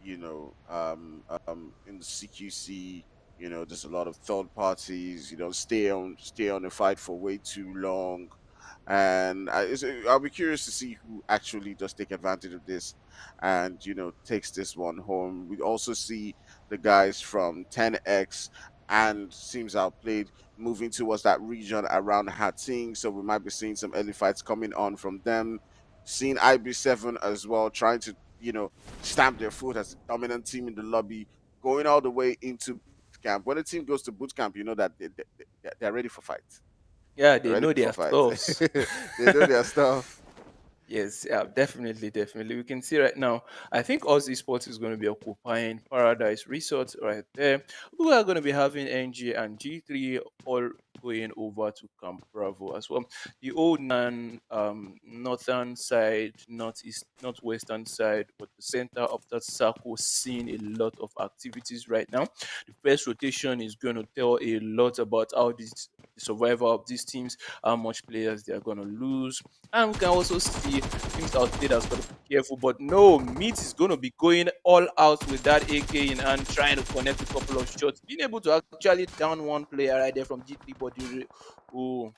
in the CQC. There's a lot of third parties. Stay on the fight for way too long, and I'll be curious to see who actually does take advantage of this, and takes this one home. We also see the guys from 10x and seems outplayed moving towards that region around Hating. So we might be seeing some early fights coming on from them. Seeing IB7 as well, trying to, stamp their foot as the dominant team in the lobby, going all the way into boot camp. When a team goes to boot camp, you know that they're ready for fights. Yeah, They're they ready know for their fights. stuffs. They know their stuff. Yes, yeah, definitely, definitely. We can see right now. I think Oz Esports is going to be occupying Paradise Resort right there. We are going to be having NG and G3 all going over to Camp Bravo as well. The old northern side, northeast, northwestern side, but the center of that circle seeing a lot of activities right now. The first rotation is going to tell a lot about how this the survival of these teams, how much players they are going to lose, and we can also see teams out there that's got to be careful. But no, Meat is going to be going all out with that AK in and trying to connect a couple of shots, being able to actually down one player right there from G3. But oh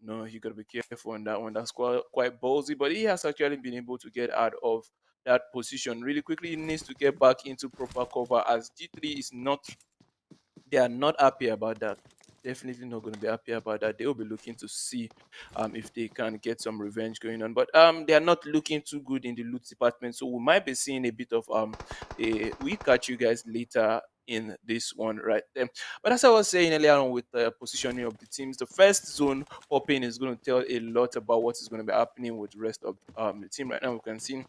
no, you got to be careful on that one. That's quite ballsy. But he has actually been able to get out of that position really quickly. He needs to get back into proper cover as G3 is not, they are not happy about that. Definitely not going to be happy about that. They will be looking to see if they can get some revenge going on. But they are not looking too good in the loot department. So we might be seeing a bit of we catch you guys later in this one right there. But as I was saying earlier on with the positioning of the teams, the first zone popping is going to tell a lot about what is going to be happening with the rest of the team right now. We can see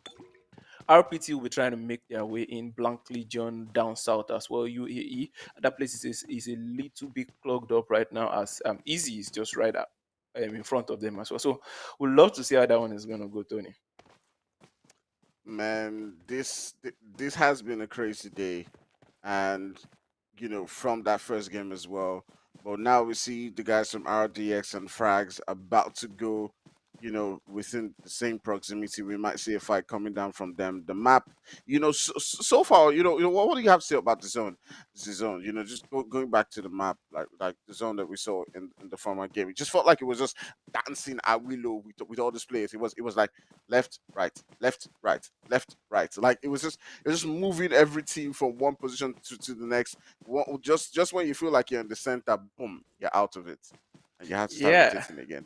RPT will be trying to make their way in. Blank Legion down south as well. UAE. That place is a little bit clogged up right now as Easy is just right up in front of them as well. So we'd love to see how that one is going to go, Tony. Man, this has been a crazy day, and from that first game as well. But now we see the guys from RDX and Frags about to go, within the same proximity. We might see a fight coming down from them. The map, so far, what do you have to say about the zone? The zone, just going back to the map, like the zone that we saw in the former game. It just felt like it was just dancing at willow with all these players. It was like left, right, left, right, left, right. Like it was just moving every team from one position to the next. Just when you feel like you're in the center, boom, you're out of it, and you have to start Yeah, rotating again.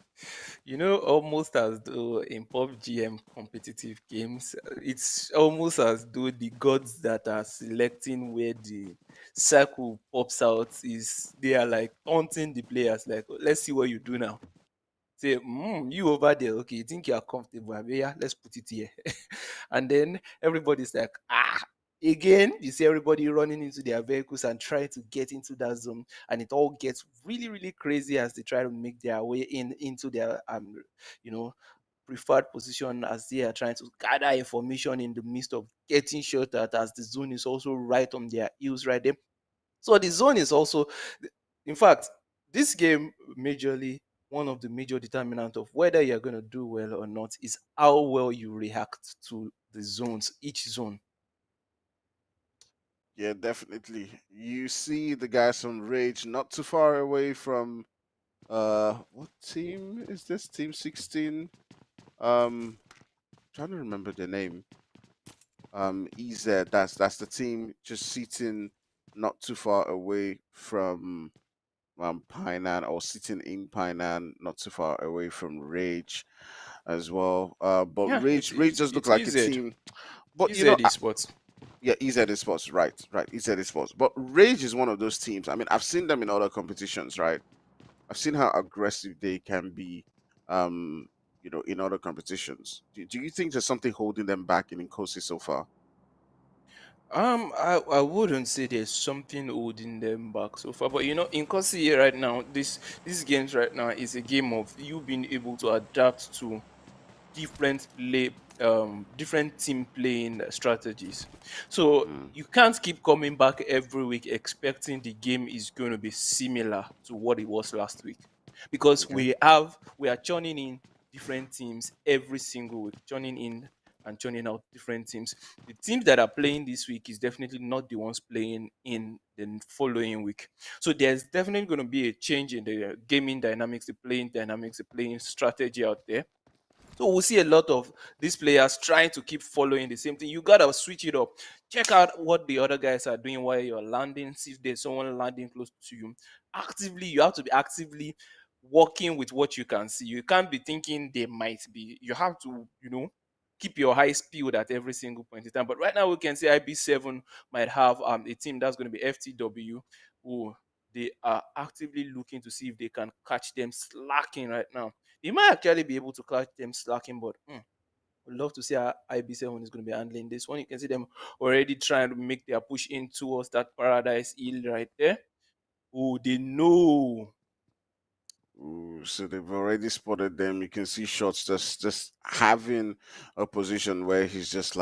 almost as though in PUBGM competitive games, it's almost as though the gods that are selecting where the circle pops out is they are like taunting the players, like, let's see what you do now. Say, you over there, okay, you think you are comfortable? Abi, yeah, let's put it here. And then everybody's like, again, you see everybody running into their vehicles and trying to get into that zone. And it all gets really, really crazy as they try to make their way into their, you know, preferred position as they are trying to gather information in the midst of getting shot at as the zone is also right on their heels right there. So the zone is also, in fact, this game majorly one of the major determinant of whether you're going to do well or not is how well you react to the zones, each zone. Yeah, definitely. You see the guys from Rage not too far away from what team is this? Team 16. Trying to remember the name. EZ. That's the team just sitting not too far away from Painan, or sitting in Painan, not too far away from Rage as well. But Yeah, Rage does look it's like a EZ. team. But EZ Esports. yeah, EZ Sports, right, right, EZ Sports. But Rage is one of those teams. I mean, I've seen them in other competitions, right? I've seen how aggressive they can be, um, in other competitions. Do you think there's something holding them back in Inkosi so far? I wouldn't say there's something holding them back so far, but in Kosi right now, this games right now is a game of you being able to adapt to different team playing strategies. So Mm, you can't keep coming back every week expecting the game is going to be similar to what it was last week, because okay. we are churning in different teams every single week, churning in and churning out different teams. The teams that are playing this week is definitely not the ones playing in the following week. So there's definitely going to be a change in the gaming dynamics, the playing dynamics, the playing strategy out there. So we'll see a lot of these players trying to keep following the same thing. You gotta switch it up. Check out what the other guys are doing while you're landing. See if there's someone landing close to you. Actively, you have to be actively working with what you can see. You can't be thinking they might be. You have to, keep your eyes peeled at every single point in time. But right now we can say IB7 might have a team that's going to be FTW, who they are actively looking to see if they can catch them slacking right now. They might actually be able to catch them slacking, but Would love to see how IB7 is going to be handling this one. You can see them already trying to make their push in towards that Paradise Hill right there. Oh, they know. Ooh, so they've already spotted them. You can see shots just having a position where he's just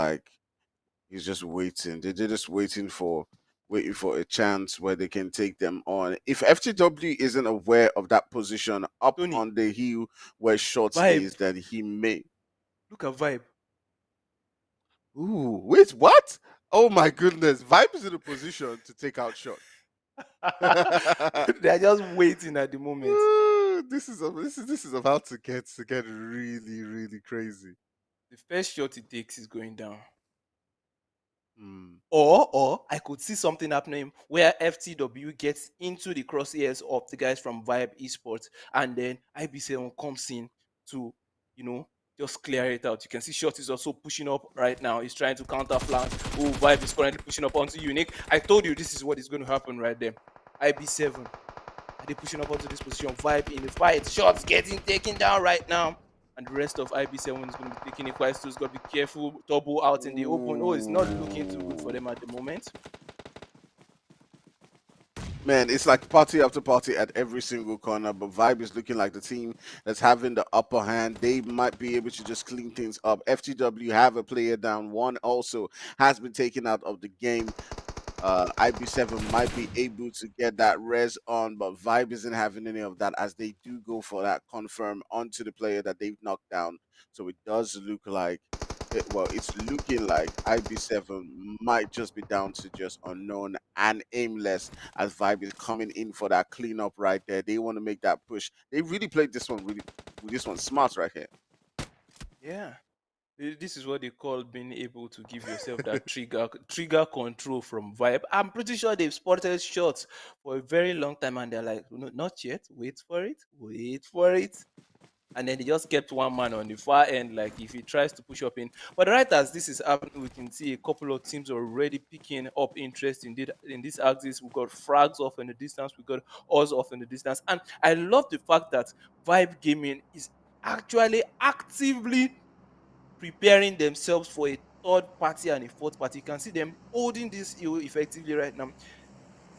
waiting. They're just waiting for a chance where they can take them on. If FTW isn't aware of that position up Tony, on the hill where shots vibe. is, then he may. Look at vibe. Ooh, wait, what? Oh my goodness. Vibe is in a position to take out shot. They're just waiting at the moment. Ooh, this is about to get really, really crazy. The first shot he takes is going down. Hmm. Or I could see something happening where FTW gets into the crosshairs of the guys from Vibe Esports, and then IB7 comes in to, you know, just clear it out. You can see Short is also pushing up right now. He's trying to counter flank. Oh, Vibe is currently pushing up onto Unique. I told you this is what is going to happen right there. IB7, are they pushing up onto this position? Vibe in the fight. Shots getting taken down right now. And the rest of IB7 is going to be taking it quite slow. It's got to be careful. Double out in the open. Oh, it's not looking too good for Ooh. them at the moment. Man, it's like party after party at every single corner, but Vibe is looking like the team that's having the upper hand. They might be able to just clean things up. FTW have a player down. One also has been taken out of the game. IB7 might be able to get that res on, but Vibe isn't having any of that as they do go for that confirm onto the player that they've knocked down. So it does look like, it's looking like IB7 might just be down to just unknown and aimless as Vibe is coming in for that cleanup right there. They want to make that push. They really played this one smart right here. Yeah. This is what they call being able to give yourself that trigger control from Vibe. I'm pretty sure they've spotted shots for a very long time and they're like, no, not yet. Wait for it. Wait for it. And then they just kept one man on the far end, like if he tries to push up in. But right as this is happening, we can see a couple of teams already picking up interest in this axis. We've got Frags off in the distance, we've got Oz off in the distance. And I love the fact that Vibe Gaming is actually actively preparing themselves for a third party and a fourth party. You can see them holding this ill effectively right now,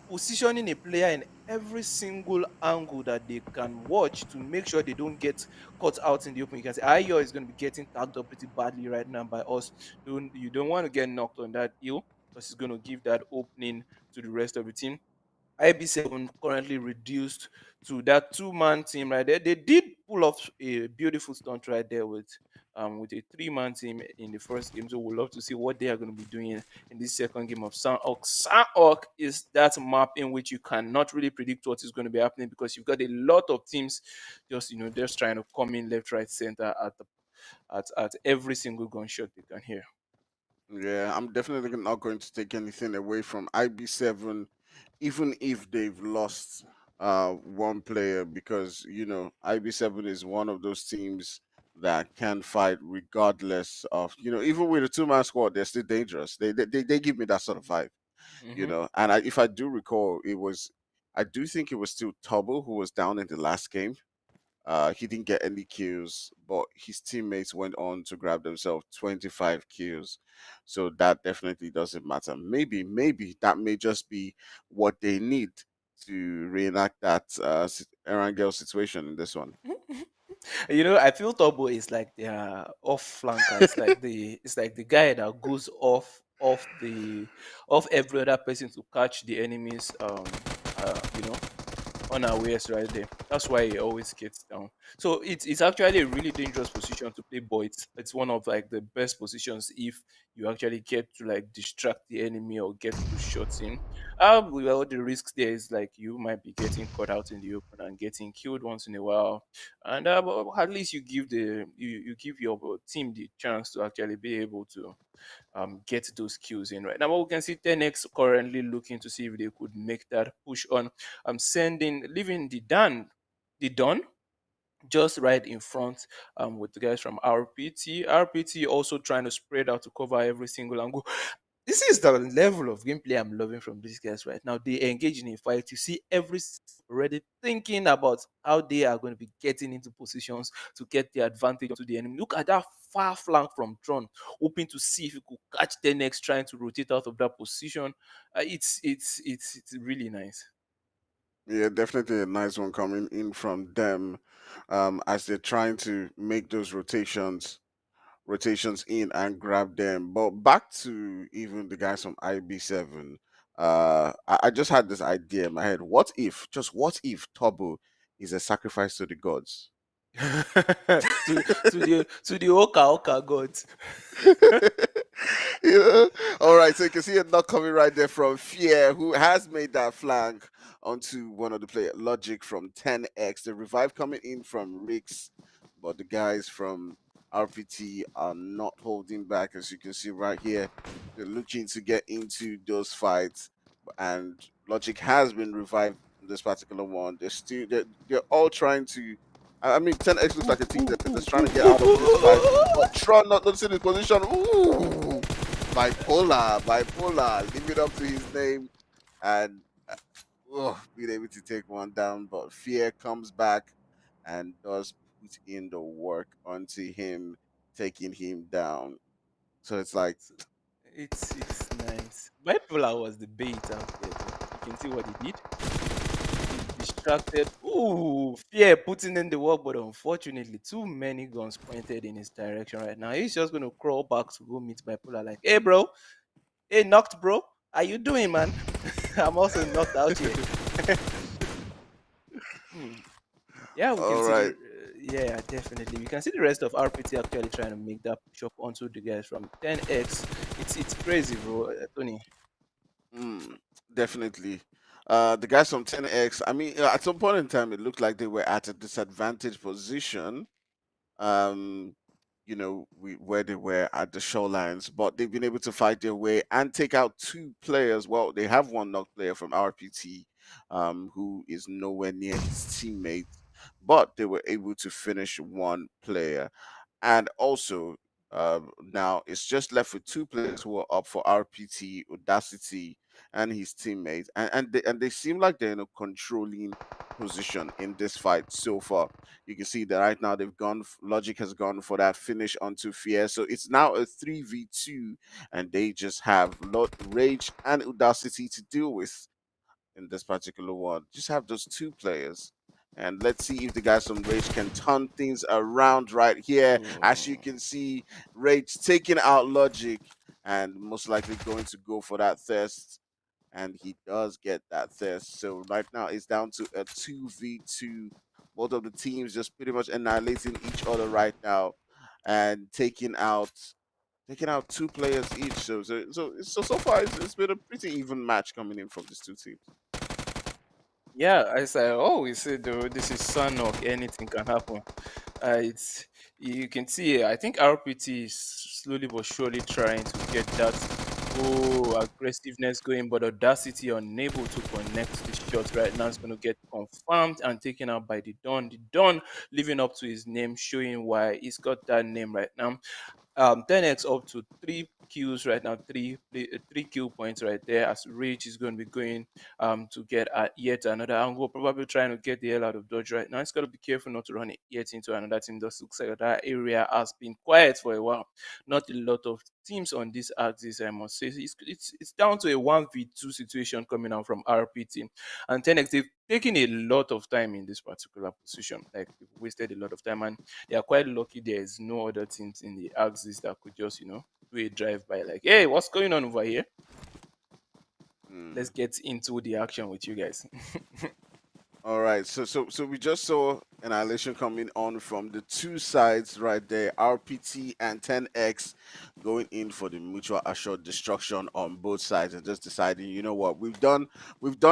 positioning a player in every single angle that they can watch to make sure they don't get caught out in the open. You can say Ayo is going to be getting tagged up pretty badly right now by us. You don't want to get knocked on that ill because it's going to give that opening to the rest of the team. IB7 currently reduced to that two-man team right there. They did pull off a beautiful stunt right there with a three-man team in the first game. So we'll love to see what they are going to be doing in this second game of Sanhok. Sanhok is that map in which you cannot really predict what is going to be happening because you've got a lot of teams just trying to come in left, right, center at every single gunshot they can hear. Yeah, I'm definitely not going to take anything away from IB7, even if they've lost one player, because IB7 is one of those teams that can fight regardless of, even with a two-man squad, they're still dangerous. They give me that sort of vibe, Mm-hmm. And if I do recall, I do think it was still Tubble who was down in the last game. He didn't get any kills, but his teammates went on to grab themselves 25 kills. So that definitely doesn't matter. Maybe that may just be what they need to reenact that Erangel situation in this one. I feel Turbo is like their off flanker. It's like the guy that goes off every other person to catch the enemies unawares right there. That's why he always gets down. So it's actually a really dangerous position to play, but it's one of like the best positions if you actually get to like distract the enemy or get those shots in. With all the risks there is like you might be getting caught out in the open and getting killed once in a while, and but at least you give your team the chance to actually be able to get those kills in right now. But we can see 10x currently looking to see if they could make that push on. Leaving the Don just right in front with the guys from RPT. RPT also trying to spread out to cover every single angle. this is the level of gameplay I'm loving from these guys right now. They engage in a fight. You see every already thinking about how they are going to be getting into positions to get the advantage to the enemy. Look at that far flank from Tron, hoping to see if he could catch 10x trying to rotate out of that position. It's really nice. Yeah, definitely a nice one coming in from them, as they're trying to make those rotations in and grab them. But back to even the guys from IB7, I just had this idea in my head. What if Tobo is a sacrifice to the gods? To the Oka gods. You know? All right, so you can see it not coming right there from Fear, who has made that flank onto one of the player Logic from 10x. The revive coming in from Rix, but the guys from RPT are not holding back, as you can see right here. They're looking to get into those fights, and Logic has been revived in this particular one. They're all trying to. I mean, 10x looks Ooh, like a team ooh, that's ooh, trying to ooh, get ooh, out of ooh, this ooh, fight. ooh. But Tron not noticing his position. Ooh, bipolar. Leave it up to his name and being able to take one down. But Fear comes back and does put in the work onto him, taking him down. So it's like, So it's nice. Bipolar was the bait out there, though. You can see what he did. He distracted. Ooh, Fear putting in the work, but unfortunately, too many guns pointed in his direction right now. He's just gonna crawl back to go meet Bipolar. Like, hey, bro, hey, knocked, bro, how you doing, man? I'm also knocked out here. Hmm. Yeah, we can all see right. yeah, definitely. We can see the rest of RPT actually trying to make that push up onto the guys from 10x. It's crazy, bro, Tony. Mm, definitely. The guys from 10x, I mean, at some point in time, it looked like they were at a disadvantaged position, um, where they were at the shorelines, but they've been able to fight their way and take out two players. Well, they have one knocked player from RPT, who is nowhere near his teammates, but they were able to finish one player. And also, now it's just left with two players who are up for RPT, Audacity, and his teammates, and they seem like they're in a controlling position in this fight so far. You can see that right now Logic has gone for that finish onto Fear, so it's now a 3v2, and they just have Rage and Audacity to deal with in this particular one. Just have those two players. And let's see if the guys from Rage can turn things around right here. As you Oh. can see, Rage taking out Logic and most likely going to go for that thirst. And he does get that thirst. So right now it's down to a 2v2. Both of the teams just pretty much annihilating each other right now and taking out two players each. So far it's been a pretty even match coming in from these two teams. Yeah, as I always say, though, this is Sanhok. Anything can happen. It's you can see. I think RPT is slowly but surely trying to get that aggressiveness going, but Audacity unable to connect the shot right now. It's going to get confirmed and taken out by the Don. The Don living up to his name, showing why he's got that name right now. 10x up to three kills right now, three kill points right there, as Rage is going to be going to get yet another angle, probably trying to get the hell out of dodge right now. It's got to be careful not to run it yet into another team. Just looks like that area has been quiet for a while. Not a lot of teams on this axis, I must say. It's down to a 1v2 situation coming out from RPT, and 10x, they've taken a lot of time in this particular position. Like, they've wasted a lot of time, and they are quite lucky there is no other teams in the axis that could just, do a drive by, like, hey, what's going on over here? Let's Mm. get into the action with you guys. All right, so we just saw annihilation coming on from the two sides right there, RPT and 10x going in for the mutual assured destruction on both sides and just deciding, you know what, we've done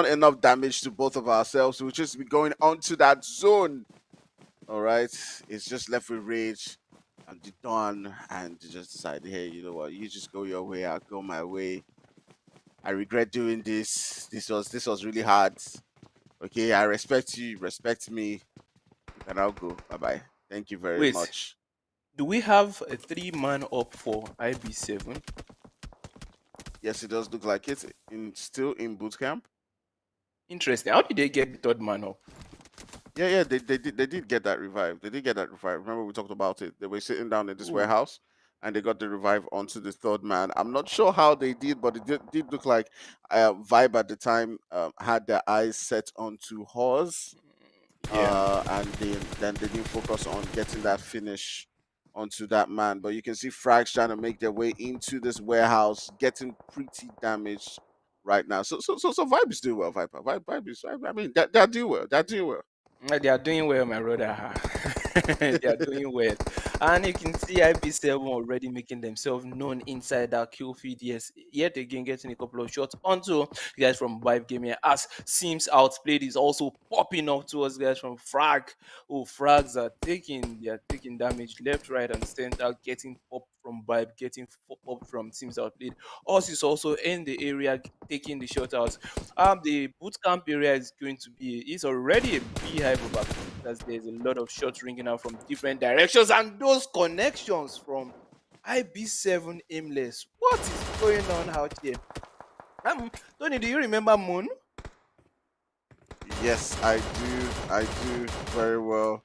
enough damage to both of ourselves. We'll just be going onto that zone. All right, it's just left with Rage and the Dawn, and they just decided, hey, you know what, you just go your way, I'll go my way. I regret doing this. This was really hard. Okay, I respect you, respect me. You can now go. Bye bye. Thank you very Wait, much. do we have a three-man up for IB7? Yes, it does look like it. Still in boot camp. Interesting. How did they get the third man up? Yeah, yeah, they did get that revive. They did get that revive. Remember we talked about it. They were sitting down in this Ooh, warehouse and they got the revive onto the third man. I'm not sure how they did, but it did look like Vibe at the time had their eyes set onto Hawes, yeah. and then they didn't focus on getting that finish onto that man. But you can see Frags trying to make their way into this warehouse, getting pretty damaged right now. So Vibe is doing well. Vibe is. I mean, they're doing well. They're doing well. They are doing well, my brother. They are doing well. And you can see IB7 already making themselves known inside that kill feed. Yes, yet again getting a couple of shots onto the guys from Vibe Gaming. As Sims Outplayed is also popping up towards guys from Frag. Oh, Frags are taking damage left, right, and center, getting popped from Vibe, getting popped from Sims Outplayed. Us is also in the area taking the shot out. The boot camp area is going to be is already a beehive of activity as there's a lot of shots ringing out from different directions and those connections from IB7 aimless. What is going on out here? Tony, do you remember Moon? Yes, I do. I do very well.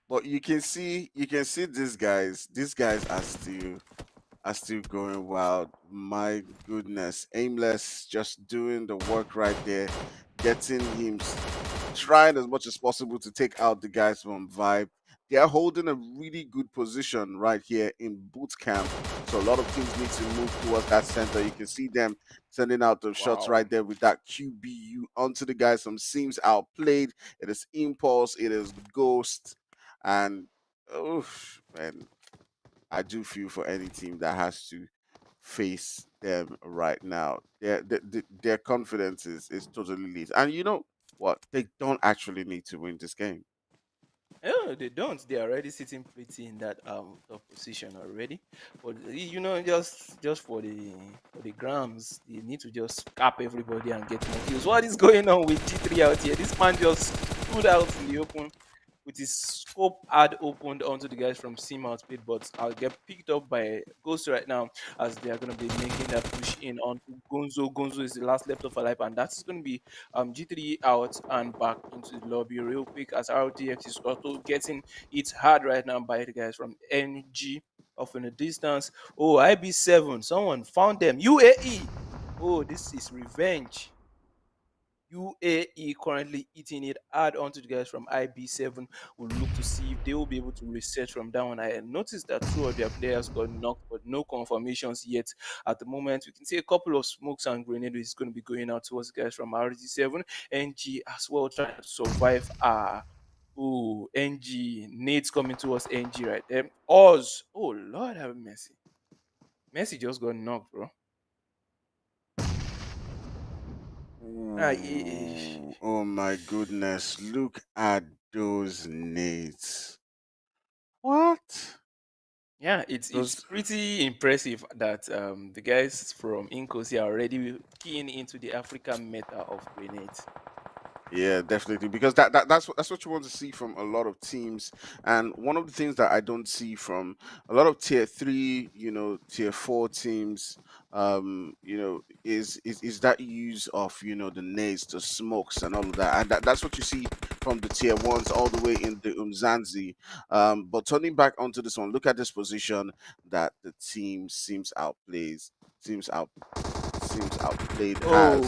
But you can see these guys. These guys are still going wild. My goodness. Aimless just doing the work right there, getting him trying as much as possible to take out the guys from Vibe. They are holding a really good position right here in boot camp. So a lot of teams need to move towards that center. You can see them sending out the shots Wow. right there with that QBU onto the guys from Seems Outplayed. It is Impulse, it is Ghost, and oh man, I do feel for any team that has to face them right now. Their confidence is totally lit. And you know what? They don't actually need to win this game. Oh, they don't. They're already sitting pretty in that top position already. But just for the grams, they need to just cap everybody and get more kills. What is going on with G3 out here? This man just stood out in the open with his scope ad opened onto the guys from Sim Outplayed, but I'll get picked up by Ghost right now as they are going to be making that push in onto Gonzo. Gonzo is the last left of alive, and that's going to be G3 out and back into the lobby real quick as RTX is also getting it hard right now by the guys from NG off in the distance. Oh, IB7, someone found them. UAE. Oh, this is revenge. UAE currently eating it hard onto the guys from IB7. Will look to see if they will be able to reset from that one. I noticed that two of their players got knocked, but no confirmations yet. At the moment, we can see a couple of smokes and grenades is going to be going out towards the guys from RG7. NG as well trying to survive. NG Nate's coming towards NG right there. Oz, oh Lord have mercy. Messi just got knocked, bro. Ah, Ooh, oh my goodness. Look at those nades. What? yeah, it's Those pretty impressive that the guys from Inkosi are already keying into the African meta of grenades. Yeah, definitely. Because that's what you want to see from a lot of teams. And one of the things that I don't see from a lot of tier 3, tier 4 teams, is that use of, the nades, the smokes and all of that. And that's what you see from the tier 1s all the way in the Umzansi. But turning back onto this one, look at this position that the team seems outplayed has. Oh,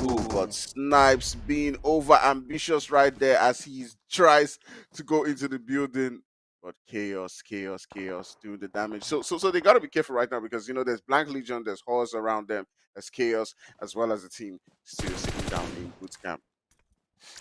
Ooh, but oh. Snipes being over ambitious right there as he tries to go into the building. But chaos doing the damage. So they gotta be careful right now because there's Blank Legion, there's horse around them, there's chaos, as well as the team still sitting down in boot camp.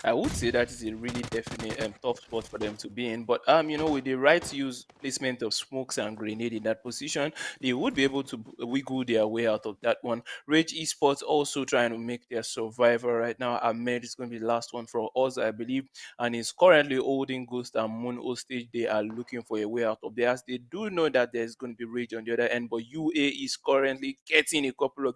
I would say that is a really definite tough spot for them to be in. But with the right use placement of smokes and grenade in that position, they would be able to wiggle their way out of that one. Rage Esports also trying to make their survivor right now. Ahmed is going to be the last one for us, I believe, and is currently holding Ghost and Moon hostage. They are looking for a way out of theirs. They do know that there's going to be Rage on the other end, but UA is currently getting a couple of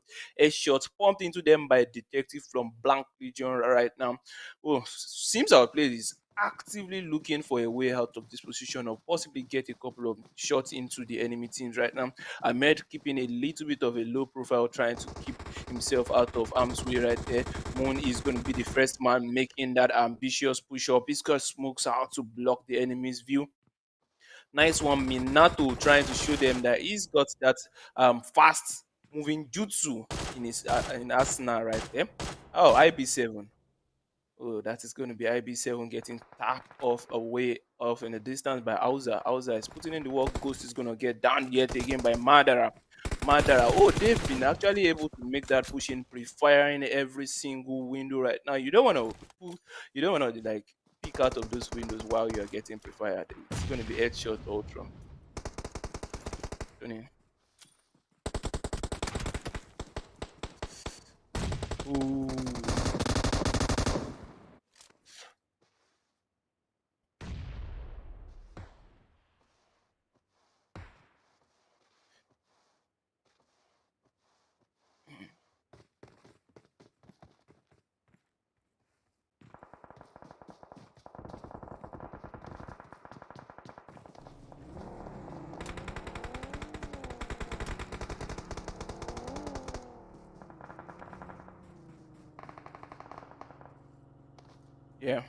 shots pumped into them by Detective from Blank Legion right now. Oh, seems our play is actively looking for a way out of this position or possibly get a couple of shots into the enemy teams right now. Ahmed keeping a little bit of a low profile, trying to keep himself out of harm's way right there. Moon is going to be the first man making that ambitious push up. He's got smokes out to block the enemy's view. Nice one, Minato trying to show them that he's got that fast moving jutsu in his in arsenal right there. Oh, IB7. Oh, that is going to be IB7 getting tapped off away off in the distance by Auza. Auza is putting in the work. Ghost is going to get down yet again by Madara. Madara. Oh, they've been actually able to make that push in, pre-firing every single window right now. You don't want to like peek out of those windows while you're getting pre-fired. It's going to be headshot ultra. Tony. Ooh. Yeah.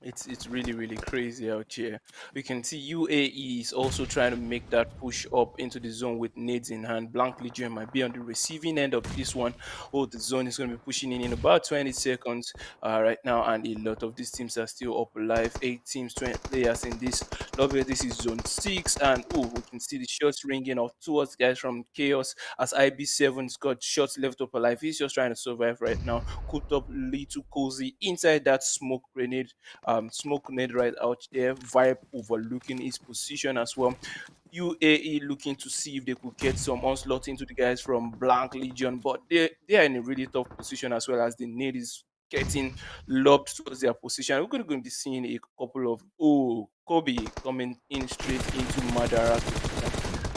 It's really really crazy out here. We can see UAE is also trying to make that push up into the zone with nades in hand. Blank Legion might be on the receiving end of this one. Oh, the zone is going to be pushing in about 20 seconds right now, and a lot of these teams are still up alive. 8 teams, 20 players in this lobby. This is zone 6, and oh, we can see the shots ringing off towards guys from Chaos as IB7's got shots left up alive. He's just trying to survive right now. Cooked up little cozy inside that smoke grenade, smoke net right out there, vibe overlooking his position as well. UAE looking to see if they could get some onslaught into the guys from Blank Legion, but they are in a really tough position as well as the need is getting lobbed towards their position. We're going to be seeing a couple of Kobe coming in straight into Madara's position.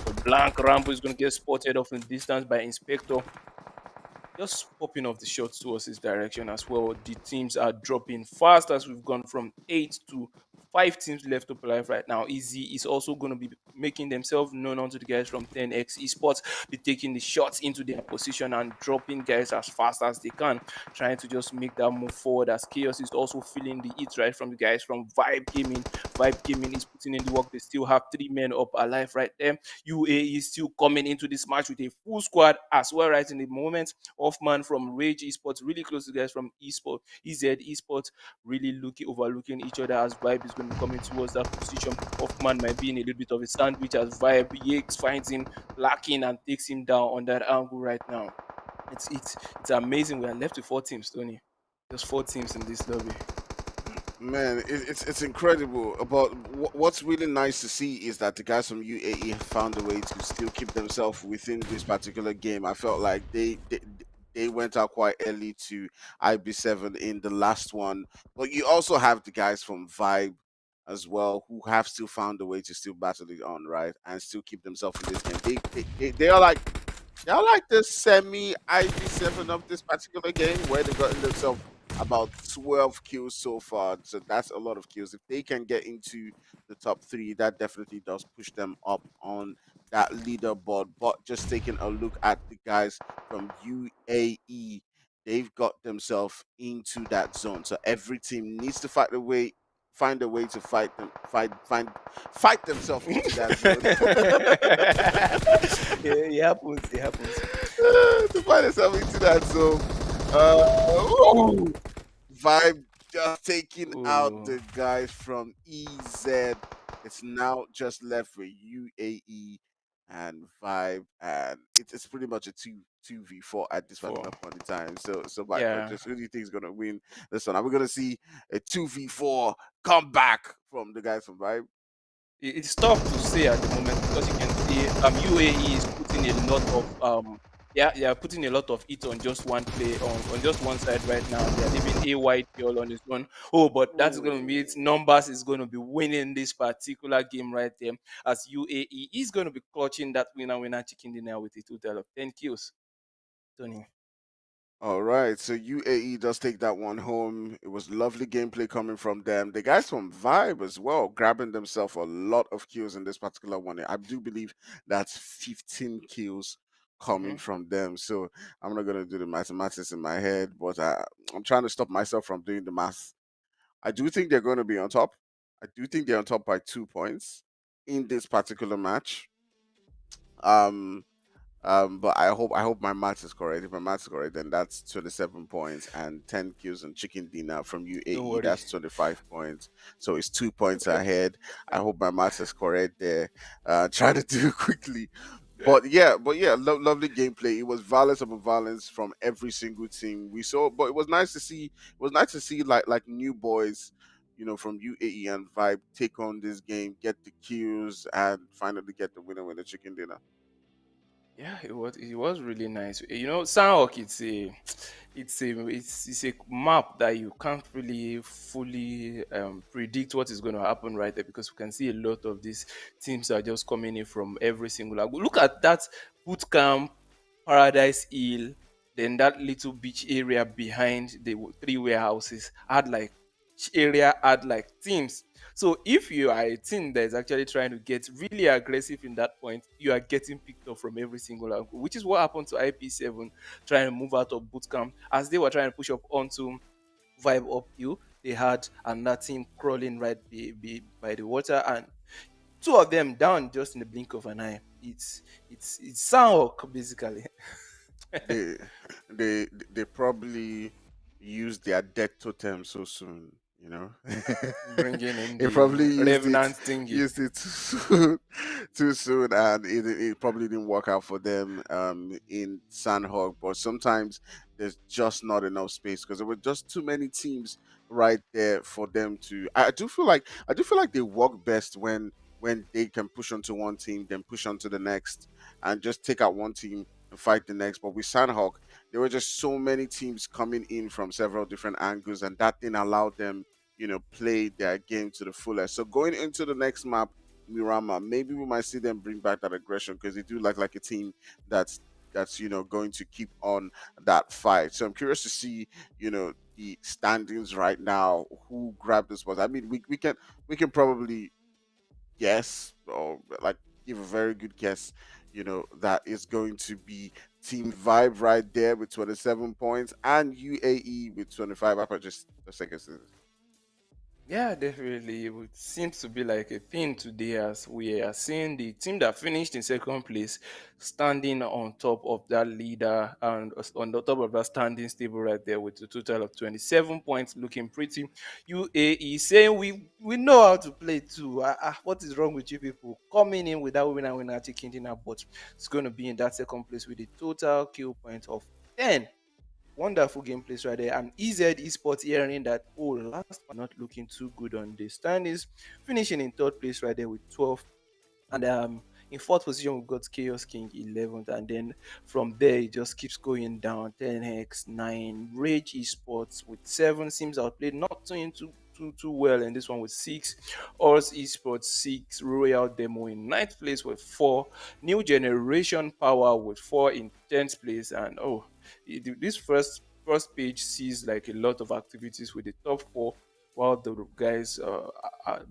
But Blank Rambo is going to get spotted off in distance by Inspector, just popping off the shots towards his direction as well. The teams are dropping fast as we've gone from 8 to 5 teams left up alive right now. Easy is also going to be making themselves known onto the guys from 10x Esports, be taking the shots into their position and dropping guys as fast as they can, trying to just make that move forward as Chaos is also feeling the heat right from the guys from Vibe Gaming. Vibe Gaming is putting in the work. They still have 3 men up alive right there. UA is still coming into this match with a full squad as well right in the moment. Hoffman from Rage Esports, really close to guys from Esports, EZ Esports, really overlooking each other as Vibe is going to be coming towards that position. Hoffman might be in a little bit of a sandwich as Vibe Yakes finds him lacking and takes him down on that angle right now. It's amazing. We are left with 4 teams, Tony. Just 4 teams in this lobby. Man, it's incredible. But what's really nice to see is that the guys from UAE have found a way to still keep themselves within this particular game. I felt like they went out quite early to IB7 in the last one, but you also have the guys from Vibe as well who have still found a way to still battle it on, right, and still keep themselves in this game. They are like y'all like the semi IV7 of this particular game where they've gotten themselves about 12 kills so far. So that's a lot of kills. If they can get into the top three, that definitely does push them up on that leaderboard. But just taking a look at the guys from UAE, they've got themselves into that zone. So every team needs to find a way to fight themselves into that zone. Yeah, it happens. It happens. To find yourself into that zone. Ooh, Vibe just taking out Oh, the guys from EZ. It's now just left with UAE and Vibe, and it's pretty much a two v4 at this for particular point in time. So my God, yeah. just who do you think is gonna win this one? Are we gonna see a 2v4 comeback from the guys from Vibe? It's tough to say at the moment because you can see UAE is putting a lot of yeah, putting a lot of it on just one play on just one side right now. They're leaving AYT all on his own. Oh, but that's going to be its Ooh. numbers is going to be winning this particular game right there, as UAE is going to be clutching that winner chicken dinner with a total of 10 kills. Tony. All right, so UAE does take that one home. It was lovely gameplay coming from them. The guys from Vibe as well, grabbing themselves a lot of kills in this particular one. I do believe that's 15 kills coming Hmm. from them. So I'm not gonna do the mathematics in my head, but I'm trying to stop myself from doing the math. I do think they're going to be on top. I do think they're on top by 2 points in this particular match. Um, but I hope my math is correct. If my math is correct, then that's 27 points and 10 kills on chicken dinner from Don't UAE. worry. That's 25 points. So it's 2 points ahead. I hope my math is correct there. Try to do it quickly. But yeah, lovely gameplay. It was violence upon violence from every single team we saw. But it was nice to see. It was nice to see like new boys, from UAE and Vibe take on this game, get the kills, and finally get the winner with the chicken dinner. Yeah, it was really nice. Sanhok, it's a map that you can't really fully predict what is going to happen right there, because we can see a lot of these teams are just coming in from every single angle. Look at that boot camp, Paradise Hill, then that little beach area behind the three warehouses had like each area had like teams. So if you are a team that is actually trying to get really aggressive in that point, you are getting picked up from every single angle, which is what happened to IP7 trying to move out of bootcamp. As they were trying to push up onto Vibe uphill, they had another team crawling right by the water, and two of them down just in the blink of an eye. It's Sanhok basically. they they probably use their death totem so soon. Bringing in They the probably used it revenant thingy. used it too soon, too soon, and it probably didn't work out for them in Sanhok. But sometimes there's just not enough space because there were just too many teams right there for them to. I do feel like they work best when they can push onto one team, then push onto the next, and just take out one team to fight the next. But with Sanhok, there were just so many teams coming in from several different angles, and that didn't allow them, play their game to the fullest. So going into the next map, Miramar, maybe we might see them bring back that aggression because they do like a team that's going to keep on that fight. So I'm curious to see, the standings right now, who grabbed this spot. I mean, we can probably guess or like give a very good guess, that is going to be Team Vibe right there with 27 points and UAE with 25. I just take a second. Yeah, definitely. It seems to be like a thing today, as we are seeing the team that finished in second place standing on top of that leader and on the top of that standing table right there with a total of 27 points, looking pretty. UAE saying we know how to play too. What is wrong with you people? Coming in without winner chicken dinner, but it's going to be in that second place with a total kill point of 10. Wonderful gameplays right there. And EZ Esports hearing that, oh, last one not looking too good on the standings, finishing in third place right there with 12. And in fourth position, we've got Chaos King 11th. And then from there, it just keeps going down. 10x, 9. Rage Esports with 7. Seems outplayed, not doing too well. And this one with 6. Ors Esports 6. Royal Demo in ninth place with 4. New Generation Power with 4 in 10th place. And this first page sees like a lot of activities with the top 4, while the guys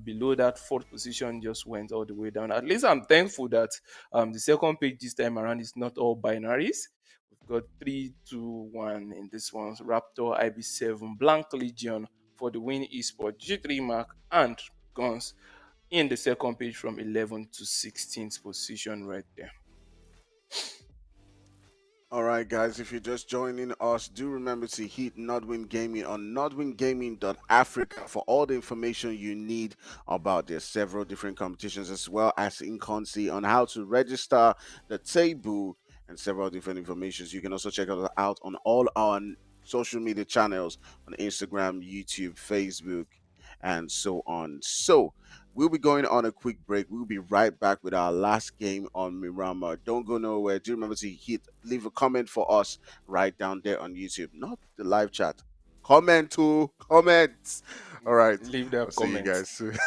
below that fourth position just went all the way down. At least I'm thankful that the second page this time around is not all binaries. We've got 3, 2, 1 in this one. Raptor, IB7, Blank Legion for the win esport, G3 Mark, and Guns in the second page from 11th to 16th position right there. All right, guys, if you're just joining us, do remember to hit Nodwin Gaming on nodwingaming.africa for all the information you need about their several different competitions, as well as Inkosi on how to register the table and several different informations. You can also check us out on all our social media channels on Instagram, YouTube, Facebook, and so on. So, we'll be going on a quick break. We'll be right back with our last game on Miramar. Don't go nowhere. Do remember to leave a comment for us right down there on YouTube, not the live chat. Comment to comments. All right. Leave the I'll see you comments. guys soon.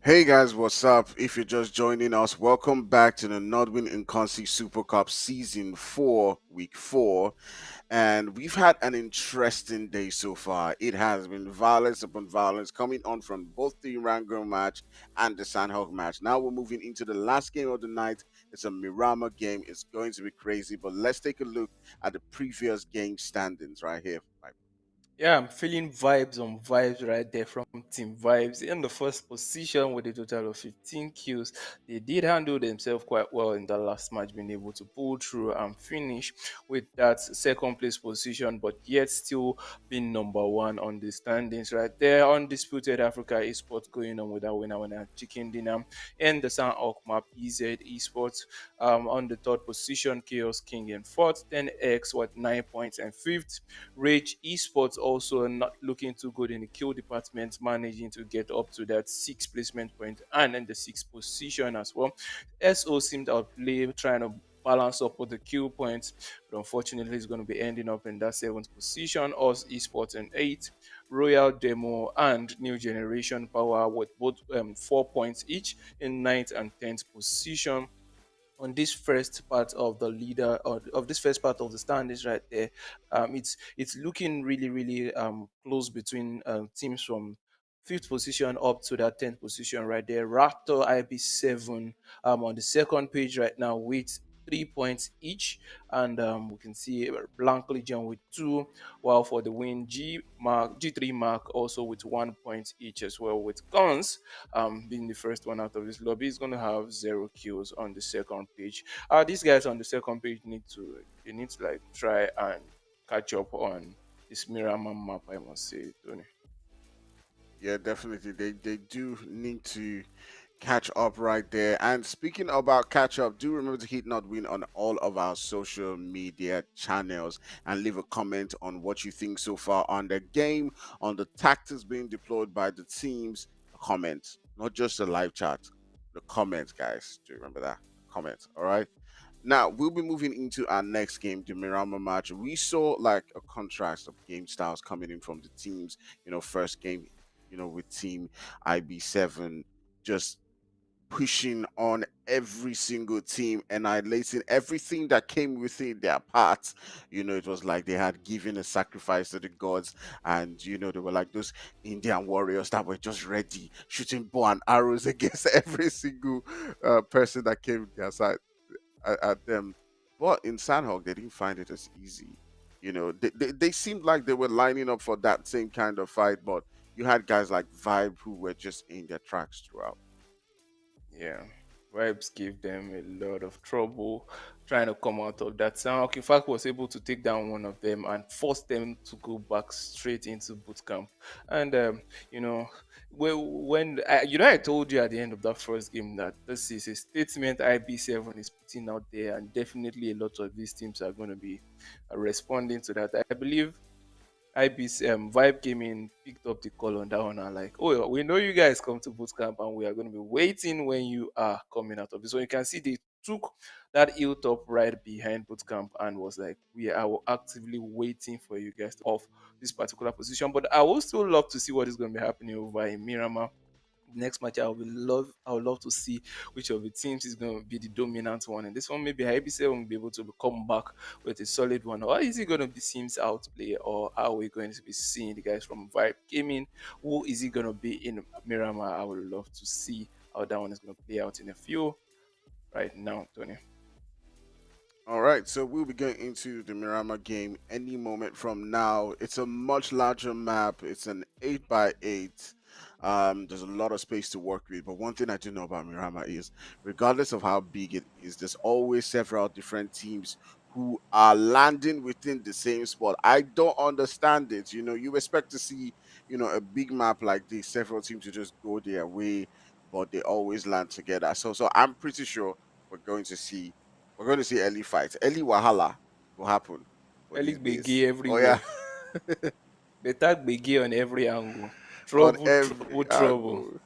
Hey guys, what's up? If you're just joining us, welcome back to the Nodwin Inkosi Super Cup Season 4, Week 4. And we've had an interesting day so far. It has been violence upon violence coming on from both the Erangel match and the Sanhok match. Now we're moving into the last game of the night. It's a Miramar game. It's going to be crazy, but let's take a look at the previous game standings right here. Right. Yeah, I'm feeling vibes on vibes right there from Team Vibes in the first position with a total of 15 kills. They did handle themselves quite well in the last match, being able to pull through and finish with that second place position, but yet still being number one on the standings right there. Undisputed Africa Esports going on with that winner chicken dinner and the Sanhok map PZ Esports on the third position, Chaos King in fourth, 10x what 9 points and fifth. Rage Esports also not looking too good in the kill department, managing to get up to that sixth placement point and in the sixth position as well. SO seemed outplay, trying to balance up with the kill points, but unfortunately, it's going to be ending up in that seventh position. Us Esports in eighth, Royal Demo and New Generation Power with both 4 points each in ninth and tenth position on this first part of the leader or of this first part of the standings right there. It's looking really close between teams from fifth position up to that 10th position right there. Raptor IB7 on the second page right now with 3 points each, and we can see Blank Legion with two, while for the win G3 Mark also with 1 point each as well, with Guns being the first one out of this lobby is going to have 0 kills on the second page. These guys on the second page need to like try and catch up on this Miramar map, I must say, Tony. Yeah, definitely. They do need to catch up right there. And speaking about catch up, do remember to hit not win on all of our social media channels and leave a comment on what you think so far on the game, on the tactics being deployed by the teams. The comments, not just the live chat. The comments, guys. Do remember that? The comments. All right. Now we'll be moving into our next game, the Miramar match. We saw like a contrast of game styles coming in from the teams. First game, with Team IB7 just pushing on every single team, annihilating everything that came within their paths. It was like they had given a sacrifice to the gods, and they were like those Indian warriors that were just ready, shooting bow and arrows against every single person that came their side at them. But in Sandhog, they didn't find it as easy. They seemed like they were lining up for that same kind of fight, but you had guys like Vibe who were just in their tracks throughout. Yeah, Vibes gave them a lot of trouble trying to come out of that. Sanhok, in fact, was able to take down one of them and force them to go back straight into boot camp. And you know, I told you at the end of that first game that this is a statement IB7 is putting out there, and definitely a lot of these teams are going to be responding to that. I believe IBC Vibe came in, picked up the call on that one, and like, oh, we know you guys come to boot camp, and we are going to be waiting when you are coming out of it. So you can see they took that hilltop right behind boot camp and was like, we are actively waiting for you guys to off this particular position. But I would still love to see what is going to be happening over in Miramar next match. I would love to see which of the teams is going to be the dominant one. And this one, maybe IB7 will be able to come back with a solid one. Or is it going to be Sims outplay? Or are we going to be seeing the guys from Vibe Gaming? Who is it going to be in Miramar? I would love to see how that one is going to play out in a few right now, Tony. All right, so we'll be going into the Miramar game any moment from now. It's a much larger map. It's an 8 by 8. There's a lot of space to work with. But one thing I do know about Miramar is, regardless of how big it is, there's always several different teams who are landing within the same spot. I don't understand it. You expect to see, a big map like this, several teams to just go their way, but they always land together. So I'm pretty sure we're going to see we're going to see early fights. Early Wahala will happen for Ellie this Begi base. Oh, yeah. everywhere. They tag Begi on every angle. On Trouble, every trouble, trouble. angle.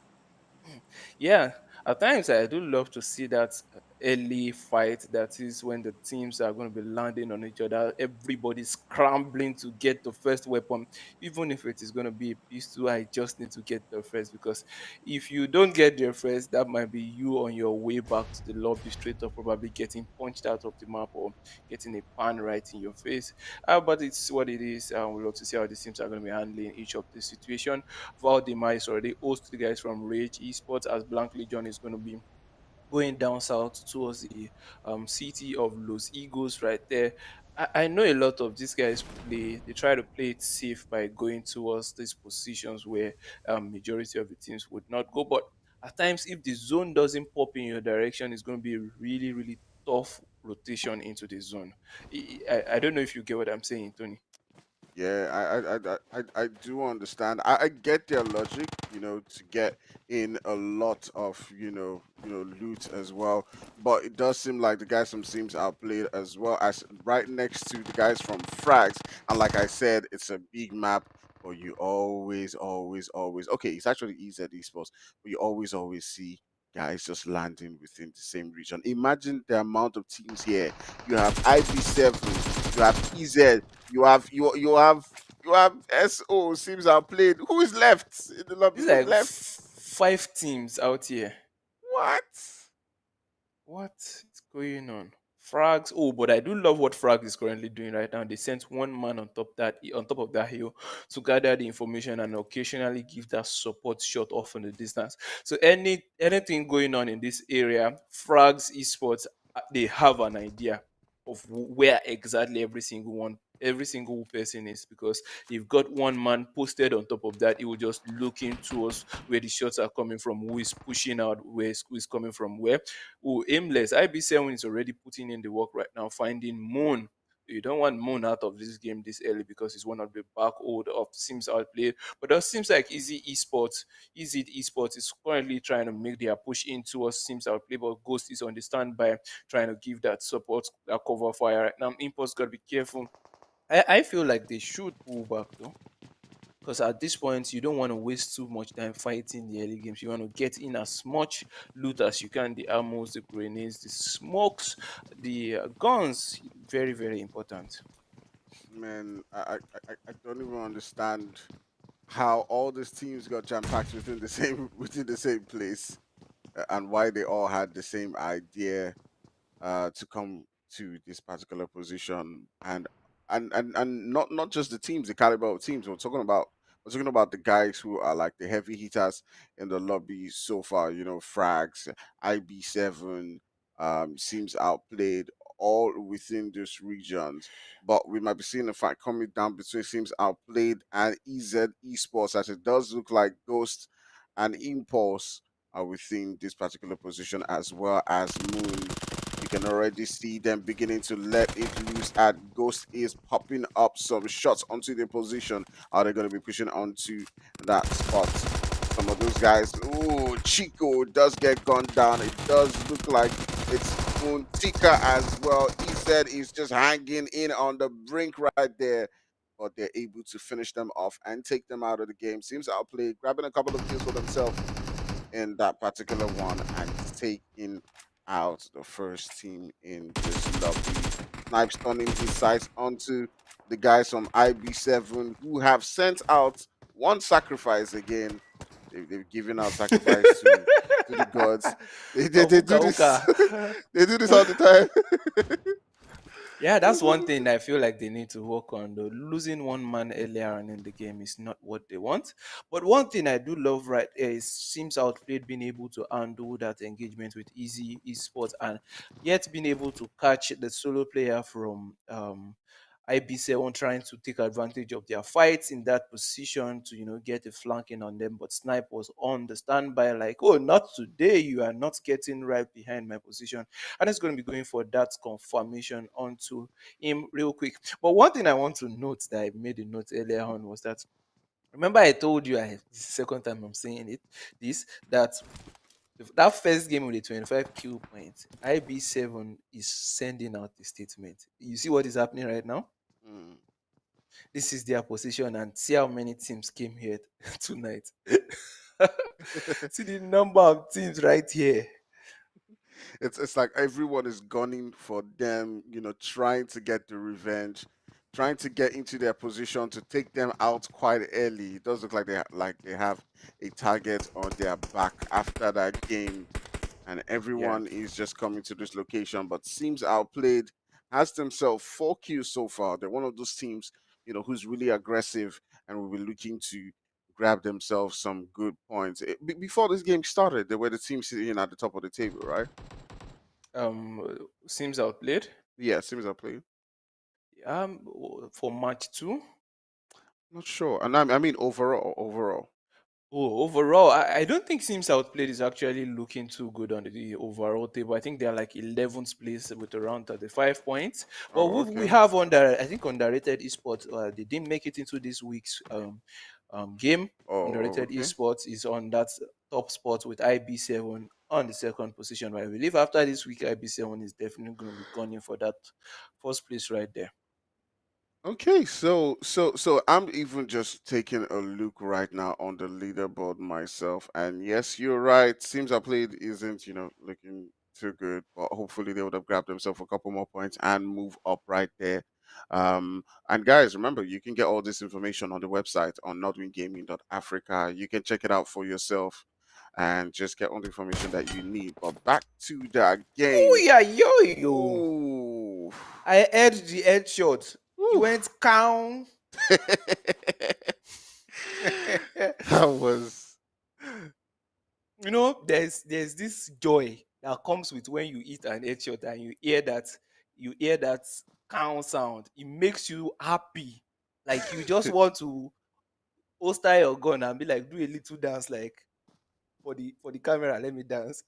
Yeah, at times I do love to see that. early fight. That is when the teams are going to be landing on each other. Everybody's scrambling to get the first weapon, even if it is going to be a pistol. I just need to get there first, because if you don't get there first, that might be you on your way back to the lobby straight up, probably getting punched out of the map or getting a pan right in your face. But it's what it is. We'll love to see how the teams are going to be handling each of the situation. Valdemar is already host the guys from Rage Esports, as Blank Legion is going to be going down south towards the city of Los Eagles right there. I know a lot of these guys play, they try to play it safe by going towards these positions where majority of the teams would not go. But at times, if the zone doesn't pop in your direction, it's going to be a really, really tough rotation into the zone. I don't know if you get what I'm saying, Tony. Yeah, I do understand. I get their logic, to get in a lot of, loot as well. But it does seem like the guys from Sims outplayed as well as right next to the guys from Frags. And like I said, it's a big map, but you always, okay, it's actually EZ Esports, but you always see guys just landing within the same region. Imagine the amount of teams here. You have IB7, you have EZ, you have SO seems are played. Who is left in the lobby? These Who are is like left? five teams out here. What? What is going on? Frags. Oh, but I do love what Frags is currently doing right now. They sent one man on top of that hill to gather the information and occasionally give that support shot off in the distance. So anything going on in this area, Frags Esports, they have an idea of where exactly every single person is, because they've got one man posted on top of that. He will just look into us where the shots are coming from, who is pushing out, who is coming from where. Oh, aimless. IB7 is already putting in the work right now, finding Moon. You don't want Moon out of this game this early, because he's one of the back old of Sims outplayed. But that seems like Easy Esports is currently trying to make their push into us Sims outplay, but Ghost is on the standby trying to give that support, that cover fire right now. Impulse got to be careful. I feel like they should pull back though, because at this point you don't want to waste too much time fighting the early games. You want to get in as much loot as you can, the ammos, the grenades, the smokes, the guns. Very, very important. Man, I don't even understand how all these teams got jam packed within the same within the same place, and why they all had the same idea to come to this particular position, and not just the teams, the caliber of teams. We're talking about the guys who are like the heavy hitters in the lobby so far. Frags, IB7, seems outplayed all within these regions. But we might be seeing a fight coming down between seems outplayed and EZ Esports, as it does look like Ghost and Impulse are within this particular position, as well as Moon. You can already see them beginning to let it loose. At Ghost is popping up some shots onto the position. Are they going to be pushing onto that spot? Some of those guys. Ooh, Chico does get gunned down. It does look like it's Muntika as well. He said he's just hanging in on the brink right there. But they're able to finish them off and take them out of the game. Seems outplayed, grabbing a couple of kills for themselves in that particular one and taking out the first team in this lobby. Snipes turning his sights onto the guys from IB7, who have sent out one sacrifice again. They've given out sacrifice to the gods. They Uka do uka. this. They do this all the time. Yeah, that's one thing I feel like they need to work on though. Losing one man earlier on in the game is not what they want. But one thing I do love right here is Sims Outplayed being able to undo that engagement with easy esports, and yet being able to catch the solo player from IB7 trying to take advantage of their fights in that position to, get a flanking on them. But Snipe was on the standby, like, oh, not today. You are not getting right behind my position. And it's going to be going for that confirmation onto him real quick. But one thing I want to note that I made a note earlier on was that, remember I told you, this is the second time I'm saying it, this, that that first game with the 25 kill points, IB7 is sending out the statement. You see what is happening right now? Mm. This is their position, and see how many teams came here tonight. See the number of teams right here. It's like everyone is gunning for them, trying to get the revenge, trying to get into their position to take them out quite early. It does look like they have a target on their back after that game, and Yeah. everyone is just coming to this location. But seems outplayed, has themselves 4 kills so far. They're one of those teams, who's really aggressive and will be looking to grab themselves some good points. Before this game started, they were the team sitting at the top of the table, right? Seems outplayed. Yeah, seems outplayed. For match two. Not sure, and I mean overall. Oh, overall, I don't think Sims Outplayed is actually looking too good on the overall table. I think they're like 11th place with around 35 points. But Oh, we okay. have I think underrated esports. They didn't make it into this week's game. Oh, Underrated okay. esports is on that top spot with IB7 on the second position. But I believe after this week, IB7 is definitely going to be gunning for that first place right there. Okay, so I'm even just taking a look right now on the leaderboard myself, and yes, you're right. Seems I played isn't looking too good, but hopefully they would have grabbed themselves a couple more points and move up right there. And guys, remember you can get all this information on the website on nordwingaming.africa. You can check it out for yourself and just get all the information that you need. But back to that Oh game. yeah, yo. Ooh. I heard the headshot. He Ooh. went count. That was There's this joy that comes with when you eat an headshot and you hear that cow sound. It makes you happy. Like you just want to holster your gun and be like, do a little dance, like for the camera. Let me dance.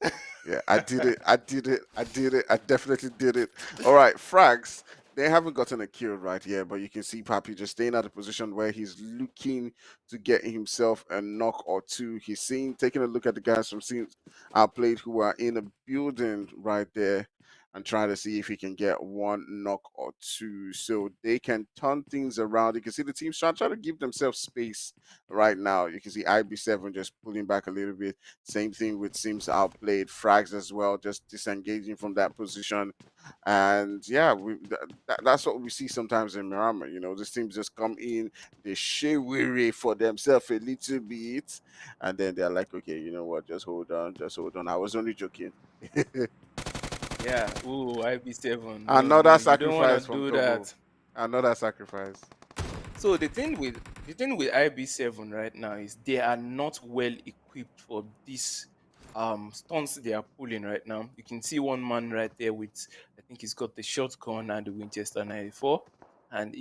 yeah, I did it. I did it. I did it. I definitely did it. All right, Frags. They haven't gotten a kill right here, but you can see Papi just staying at the position where he's looking to get himself a knock or two. He's taking a look at the guys from scenes outplayed who are in a building right there and trying to see if he can get one knock or two so they can turn things around. You can see the teams trying to give themselves space right now. You can see IB7 just pulling back a little bit. Same thing with Sims outplayed, Frags as well, just disengaging from that position. And yeah, that's what we see sometimes in Miramar. These teams just come in, they share weary for themselves a little bit, and then they're like, okay, you know what, just hold on, just hold on. I was only joking. Yeah. Ooh, IB7. No, no, Another you don't want to sacrifice from do Togo. that. Another sacrifice. So the thing with IB7 right now is they are not well equipped for these stunts they are pulling right now. You can see one man right there with, I think he's got the shotgun and the Winchester 94, and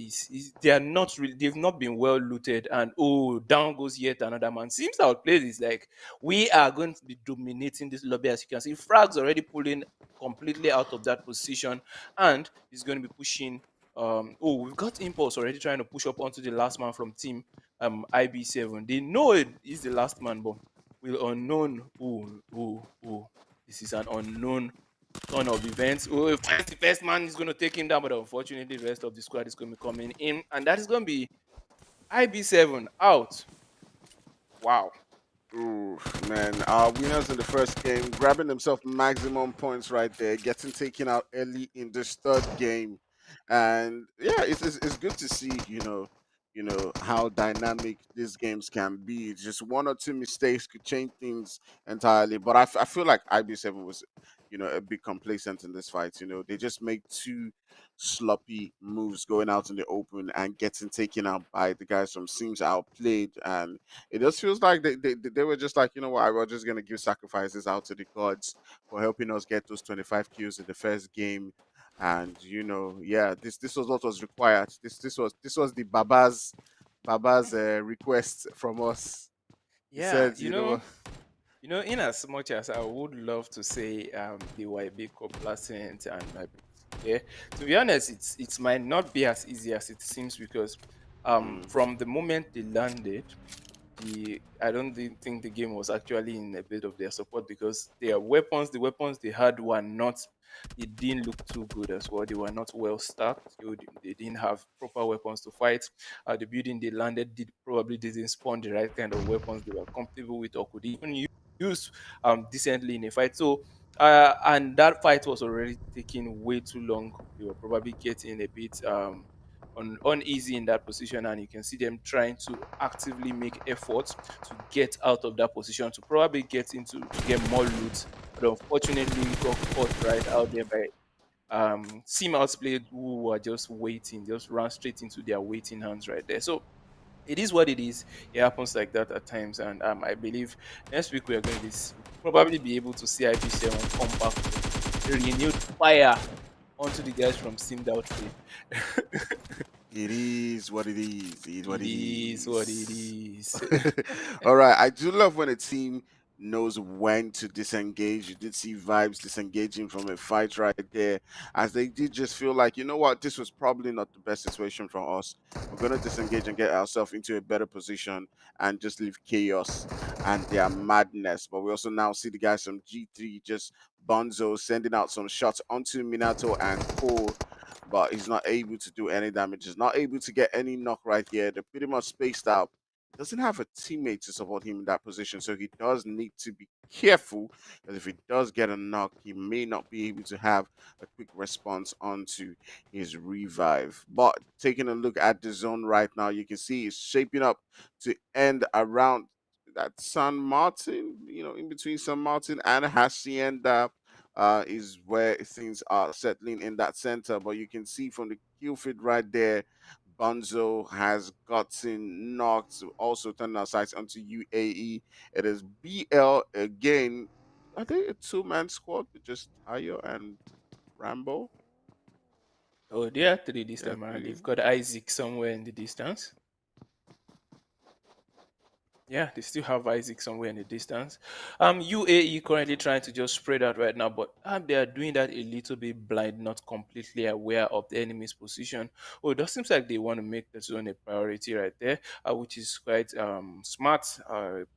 they are not really, they've not been well looted, and oh, down goes yet another man. Seems outplayed is like, we are going to be dominating this lobby. As you can see, Frag's already pulling completely out of that position, and he's going to be pushing. Oh, we've got Impulse already trying to push up onto the last man from team IB7. They know it is the last man, but will unknown. This is an unknown turn of events. Oh, if the first man is going to take him down, but unfortunately, the rest of the squad is going to be coming in, and that is going to be IB7 out. Wow. Oof, man. Our winners in the first game, grabbing themselves maximum points right there, getting taken out early in this third game. And yeah, it's good to see, how dynamic these games can be. Just one or two mistakes could change things entirely. But I feel like IB7 was, a bit complacent in this fight. They just made two sloppy moves going out in the open and getting taken out by the guys from Seems outplayed. And it just feels like they were just like, you know what, we're just gonna give sacrifices out to the gods for helping us get those 25 kills in the first game. And yeah, this was what was required. This was the Baba's request from us. He Yeah, said, you know what? in as much as I would love to say they were a bit complacent and a bit, yeah, to be honest, it might not be as easy as it seems, because Mm, from the moment they landed, I don't think the game was actually in a bit of their support, because the weapons they had were not, it didn't look too good as well. They were not well stacked. They didn't have proper weapons to fight. The building they landed probably didn't spawn the right kind of weapons they were comfortable with or could even use decently in a fight. So And that fight was already taking way too long. They were probably getting a bit uneasy in that position, and you can see them trying to actively make efforts to get out of that position to probably get into to get more loot. But unfortunately, got caught right out there by Sim outplayed who were just waiting, just ran straight into their waiting hands right there. So it is what it is. It happens like that at times, and I believe next week we are going to probably be able to see IB7 come back with renewed fire onto the guys from Steamed Outplay. It is what it is. It is what It it is what it is. is. All right. I do love when a team knows when to disengage. You did see Vibes disengaging from a fight right there, as they did just feel like, you know what, this was probably not the best situation for us. We're going to disengage and get ourselves into a better position and just leave chaos and their madness. But we also now see the guys from G3 just Bonzo sending out some shots onto Minato and Co, but he's not able to do any damage. He's not able to get any knock right here. They're pretty much spaced out. Doesn't have a teammate to support him in that position, so he does need to be careful, because if he does get a knock, he may not be able to have a quick response onto his revive. But taking a look at the zone right now, you can see it's shaping up to end around that San Martin, in between San Martin and Hacienda, is where things are settling in that center. But you can see from the kill feed right there, Bonzo has gotten knocked. Also turning our sights onto UAE. It is BL again. Are they a two-man squad with just Tayo and Rambo? Oh, they are three this Yeah, time around. three. They've got Isaac somewhere in the distance. Yeah, they still have Isaac somewhere in the distance. UAE currently trying to just spread out right now, but they are doing that a little bit blind, not completely aware of the enemy's position. Oh, it does seems like they want to make the zone a priority right there, which is quite smart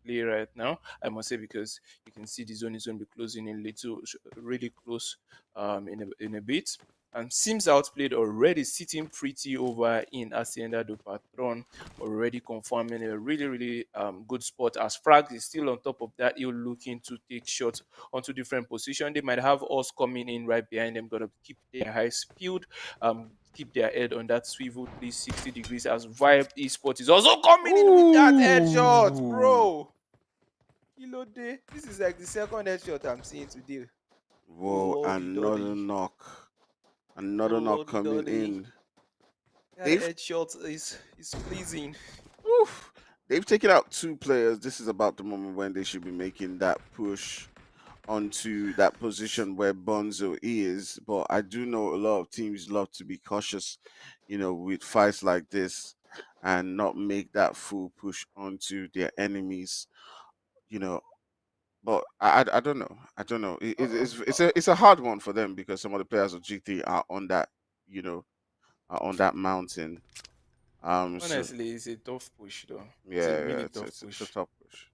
play right now, I must say, because you can see the zone is going to be closing in really close in a bit. And Sims outplayed already, sitting pretty over in Hacienda do Patron, already confirming a really, really good spot. As Frag is still on top of that hill, looking to take shots onto different positions. They might have us coming in right behind them, gonna keep their high speed, keep their head on that swivel 360 degrees. As Vibe Esports is also coming in with that headshot, Ooh. bro. Kilo day. This is like the second headshot I'm seeing today. Oh Whoa, lordy another dolly. knock. Oh Another knock lordy coming dolly. in. That They've headshot is pleasing. oof, they've taken out two players. This is about the moment when they should be making that push onto that position where Bonzo is. But I do know a lot of teams love to be cautious, with fights like this, and not make that full push onto their enemies, you know. But I don't know. I don't know. It's a hard one for them, because some of the players of GT are on that, are on that mountain. So Honestly, it's a tough push though. It's a yeah, yeah, really it's tough it's a push. tough push.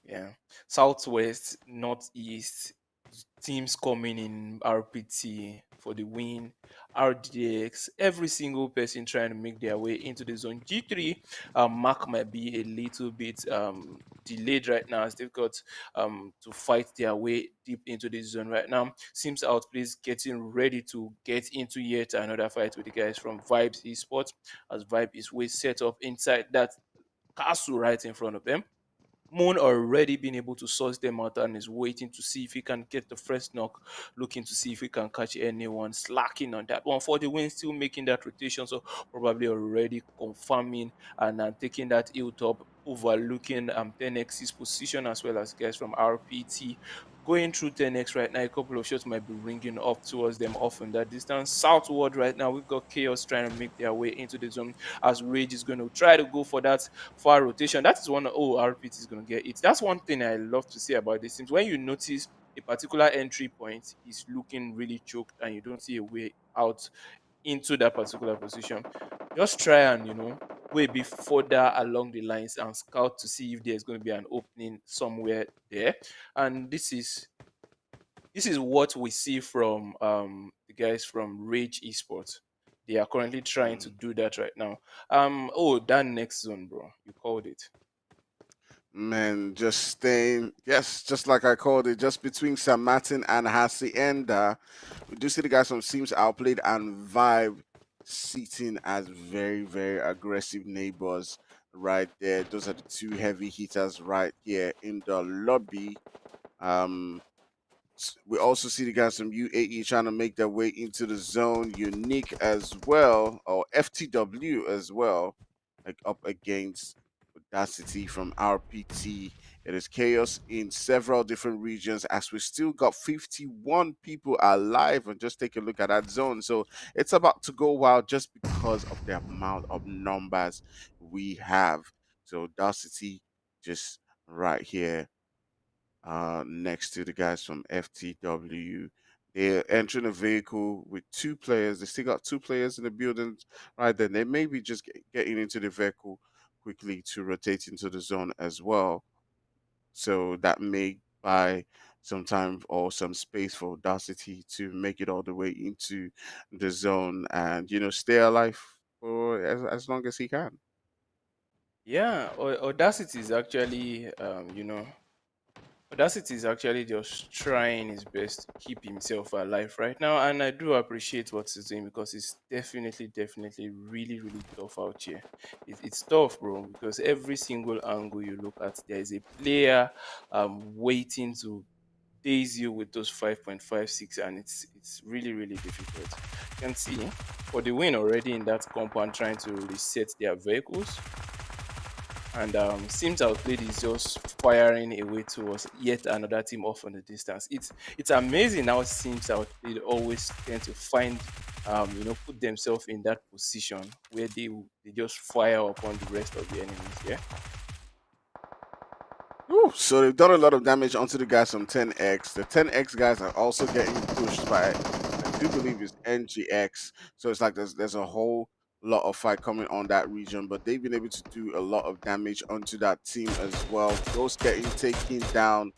Yeah. Southwest, Northeast, teams coming in RPT for the win, RDX, every single person trying to make their way into the zone. G3, Mark might be a little bit delayed right now, as they've got to fight their way deep into the zone right now. Seems Outplays getting ready to get into yet another fight with the guys from Vibes Esports, as Vibe is way set up inside that castle right in front of them. Moon already been able to source them out and is waiting to see if he can get the first knock, looking to see if he can catch anyone slacking on that one for the win, still making that rotation. So probably already confirming and taking that hilltop, overlooking 10x's position, as well as guys from RPT going through 10x right now. A couple of shots might be ringing up towards them off in that distance. Southward right now, we've got Chaos trying to make their way into the zone, as Rage is going to try to go for that far rotation. That is one, oh, RPT is going to get it. That's one thing I love to see about this teams. When you notice a particular entry point is looking really choked and you don't see a way out into that particular position, just try and, way be further along the lines and scout to see if there's going to be an opening somewhere there. And this is what we see from the guys from Rage Esports. They are currently trying to Mm. do that right now. Oh, that next zone, bro. You called it. Man, just staying, yes, just like I called it, just between Sam Martin and Hacienda. We do see the guys from Sims outplayed and Vibe sitting as very, very aggressive neighbors right there. Those are the two heavy hitters right here in the lobby. Um, we also see the guys from UAE trying to make their way into the zone. Unique as well, or FTW as well, like up against Audacity from RPT. It is chaos in several different regions as we still got 51 people alive. And just take a look at that zone. So it's about to go wild just because of the amount of numbers we have. So Audacity just right here next to the guys from FTW. They're entering a vehicle with two players. They still got two players in the building right then. They may be just getting into the vehicle quickly to rotate into the zone as well. So that may buy some time or some space for Audacity to make it all the way into the zone and, stay alive for as long as he can. Yeah, Audacity is actually, Audacity is actually just trying his best to keep himself alive right now, and I do appreciate what he's doing because it's definitely, really, really tough out here. It's tough, bro, because every single angle you look at, there is a player waiting to daze you with those 5.56, and it's really, really difficult. You can see for the win already in that compound trying to reset their vehicles, and Sims Outplayed is just firing away towards yet another team off on the distance. It's amazing how Sims Outplayed always tend to find put themselves in that position where they just fire upon the rest of the enemies. Yeah. Whew, so they've done a lot of damage onto the guys from 10X. The 10X guys are also getting pushed by, I do believe it's NGX. So it's like there's a whole lot of fight coming on that region, but they've been able to do a lot of damage onto that team as well. Ghost getting taken down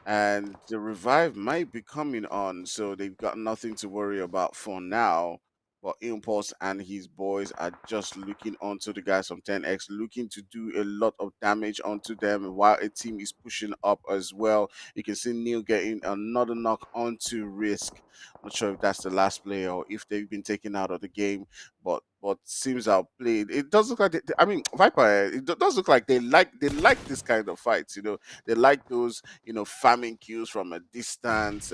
and the revive might be coming on, so they've got nothing to worry about for now. But Impulse and his boys are just looking onto the guys from 10X, looking to do a lot of damage onto them while a team is pushing up as well. You can see Neil getting another knock onto Risk. I'm not sure if that's the last player or if they've been taken out of the game, but seems outplayed. It does look like I mean Viper. It does look like they like this kind of fights. They like those farming kills from a distance,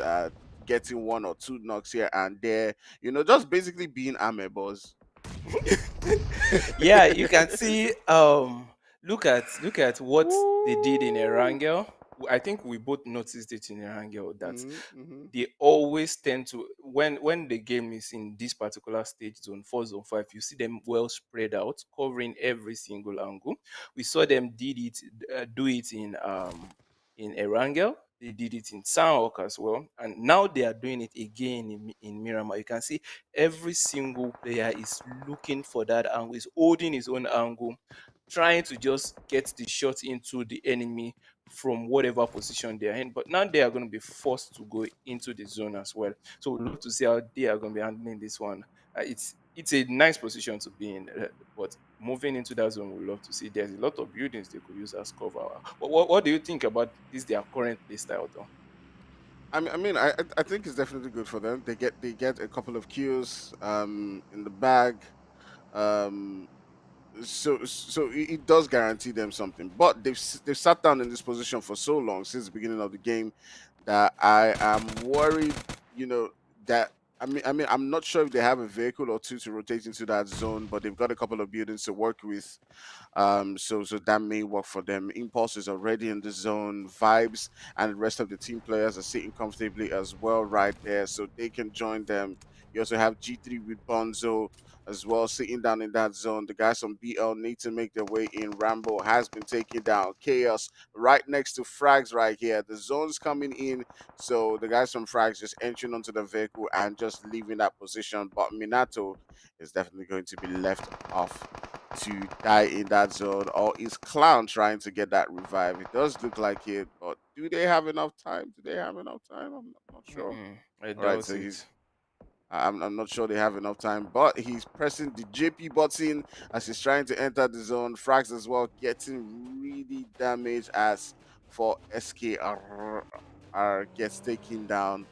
getting one or two knocks here and there, just basically being amebos. Yeah, you can see. Look at what they did in Woo! Erangel. I think we both noticed it in Erangel that Mm-hmm. they always tend to, when the game is in this particular stage, zone 4, zone 5, you see them well spread out, covering every single angle. We saw them do it in Erangel. They did it in Sanhok as well, and now they are doing it again in Miramar. You can see every single player is looking for that angle, is holding his own angle, trying to just get the shot into the enemy from whatever position they are in. But now they are going to be forced to go into the zone as well. So we'd love to see how they are going to be handling this one. It's a nice position to be in, but moving into that zone, we love to see. There's a lot of buildings they could use as cover. What do you think about this their current play style, though? I think it's definitely good for them. They get a couple of kills in the bag. Um, so it does guarantee them something. But they've sat down in this position for so long since the beginning of the game that I am worried. That I'm not sure if they have a vehicle or two to rotate into that zone, but they've got a couple of buildings to work with. So that may work for them. Impulse is already in the zone. Vibes and the rest of the team players are sitting comfortably as well right there, so they can join them. You also have G3 with Bonzo as well sitting down in that zone. The guys from BL need to make their way in. Rambo has been taken down. Chaos right next to Frags right here. The zone's coming in, so the guys from Frags just entering onto the vehicle and just leaving that position. But Minato is definitely going to be left off to die in that zone, or is Clown trying to get that revive? It does look like it, but do they have enough time? Do they have enough time? I'm not sure. Mm-mm, I All right, doubt so he's it. I'm not sure they have enough time, but he's pressing the JP button as he's trying to enter the zone. Frax as well, getting really damage as for SKR gets taken down.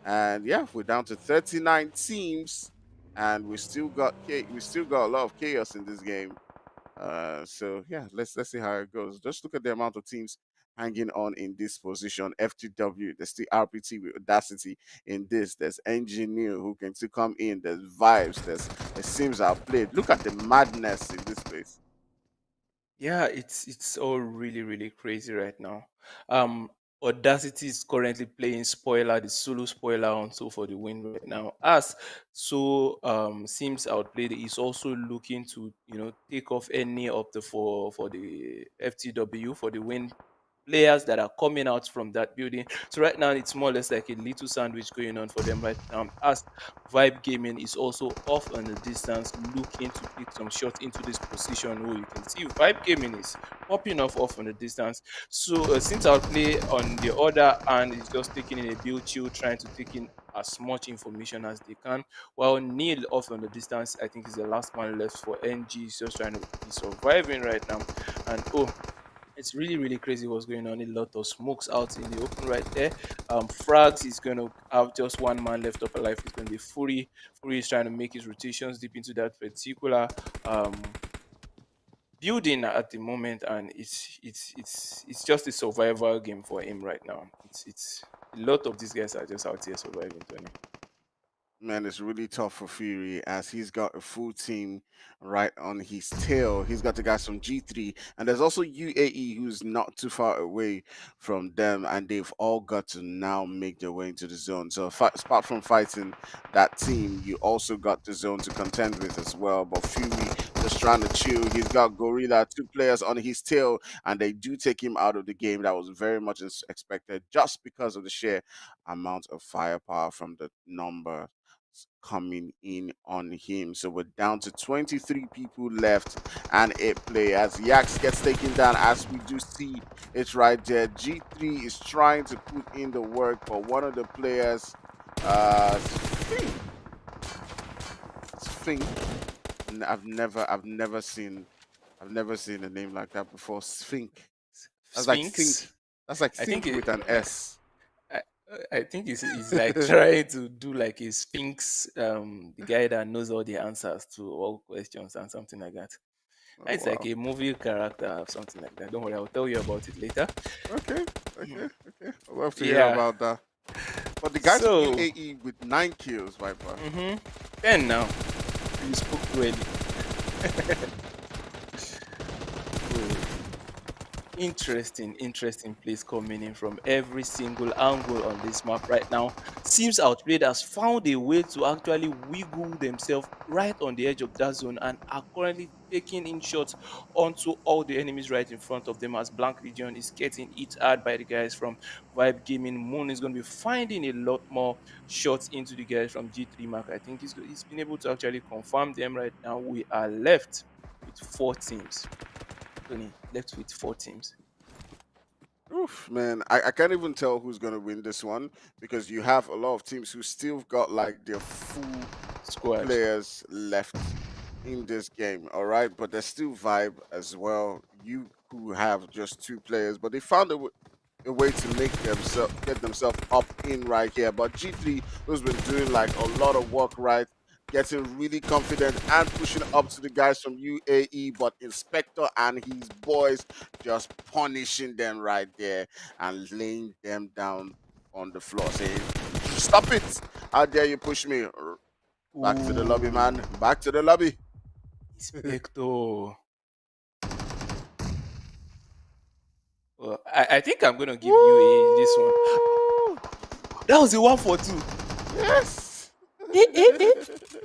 And yeah, we're down to 39 teams, and we still got a lot of chaos in this game. So yeah, let's see how it goes. Just look at the amount of teams hanging on in this position. FTW, there's the RPT with Audacity in this. There's Engineer who can still come in. There's Vibes. There's Sims Outplayed. Look at the madness in this place. Yeah, it's all really really crazy right now. Um, Audacity is currently playing spoiler, the solo spoiler on so for the win right now. As so seems outplayed is also looking to take off any of the for the FTW for the win players that are coming out from that building. So right now it's more or less like a little sandwich going on for them right now. As Vibe Gaming is also off on the distance, looking to take some shots into this position. Oh, you can see Vibe Gaming is popping off on the distance. So since I'll play on the other hand is just taking in a build chill, trying to take in as much information as they can. While Neil off on the distance, I think is the last man left for NG. He's just trying to be surviving right now. And oh, it's really, really crazy what's going on. A lot of smokes out in the open right there. Frags is going to have just one man left up alive. It's going to be Fury. Fury is trying to make his rotations deep into that particular um, building at the moment, and it's just a survival game for him right now. It's a lot of these guys are just out here surviving, Tony. Man, it's really tough for Fury as he's got a full team right on his tail. He's got the guys from G3, and there's also UAE who's not too far away from them, and they've all got to now make their way into the zone. So, apart from fighting that team, you also got the zone to contend with as well. But Fury just trying to chill. He's got Gorilla, two players on his tail, and they do take him out of the game. That was very much expected just because of the sheer amount of firepower from the number coming in on him. So we're down to 23 people left and 8 players. Yax gets taken down as we do see it right there. G3 is trying to put in the work, but one of the players, Fink. I've never seen a name like that before. Sphinx. That's like think. Sphinx. That's like I think think with an S. I, I think it's like trying to do like a sphinx, the guy that knows all the answers to all questions and something like that. Oh It's like wow. a movie character or something like that. Don't worry, I'll tell you about it later. Okay, Mhm. okay. I'd love to hear Yeah. about that. But the guys from So, UAE with 9 kills, Viper. 10 now. You spoke too early. Oh, interesting place coming in from every single angle on this map right now. Seems Outplayed has found a way to actually wiggle themselves right on the edge of that zone and are currently taking in shots onto all the enemies right in front of them as Blank Region is getting hit hard by the guys from Vibe Gaming. Moon is going to be finding a lot more shots into the guys from G3 Mark. I think he's been able to actually confirm them right now. We are left with 4 teams. Tony, left with 4 teams. Oof, man, I can't even tell who's gonna win this one because you have a lot of teams who still got like their full Squad. players left in this game, all right? But there's still Vibe as well. You who have just 2 players, but they found a way to make themselves get themselves up in right here. But G3, who's been doing like a lot of work, right? Getting really confident and pushing up to the guys from UAE, but Inspector and his boys just punishing them right there and laying them down on the floor, saying, "Stop it! How dare you push me? Back to the lobby, man. Ooh, Back to the lobby." Inspector. Well, I think I'm gonna give you a this one. Woo! That was a 1 for 2. Yes. Eh.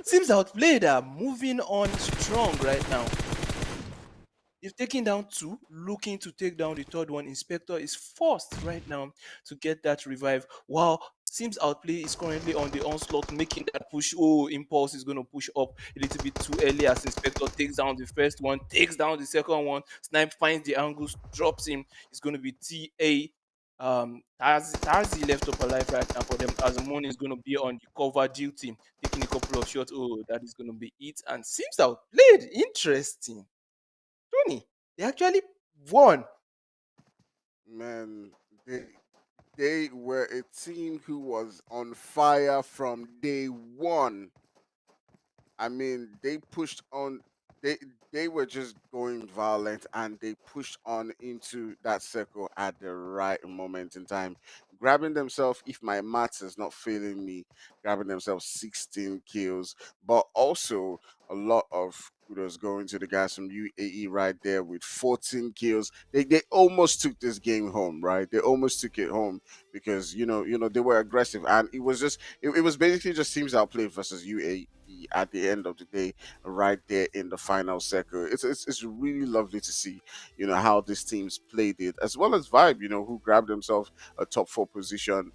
Seems Outplayed are moving on strong right now. They've taken down 2, looking to take down the third one. Inspector is forced right now to get that revive. While Sims Outplay is currently on the onslaught, making that push. Oh, Impulse is going to push up a little bit too early as Inspector takes down the first one, takes down the second one. Snipe finds the angles, drops him. It's going to be TA. Tarzi left up alive right now for them as Moon is going to be on the cover duty, taking a couple of shots. Oh, that is going to be it. And Sims Outplayed. Interesting. Tony, they actually won. Man, they they were a team who was on fire from day one. I mean, they pushed on. They they were just going violent, and they pushed on into that circle at the right moment in time, grabbing themselves. If my maths is not failing me, grabbing themselves 16 kills, but also a lot of kudos going to the guys from UAE right there with 14 kills. They almost took this game home, right? They almost took it home because they were aggressive, and it was basically just teams outplayed versus UAE at the end of the day, right there in the final circle. It's really lovely to see, how these teams played it, as well as Vibe, who grabbed themselves a top four position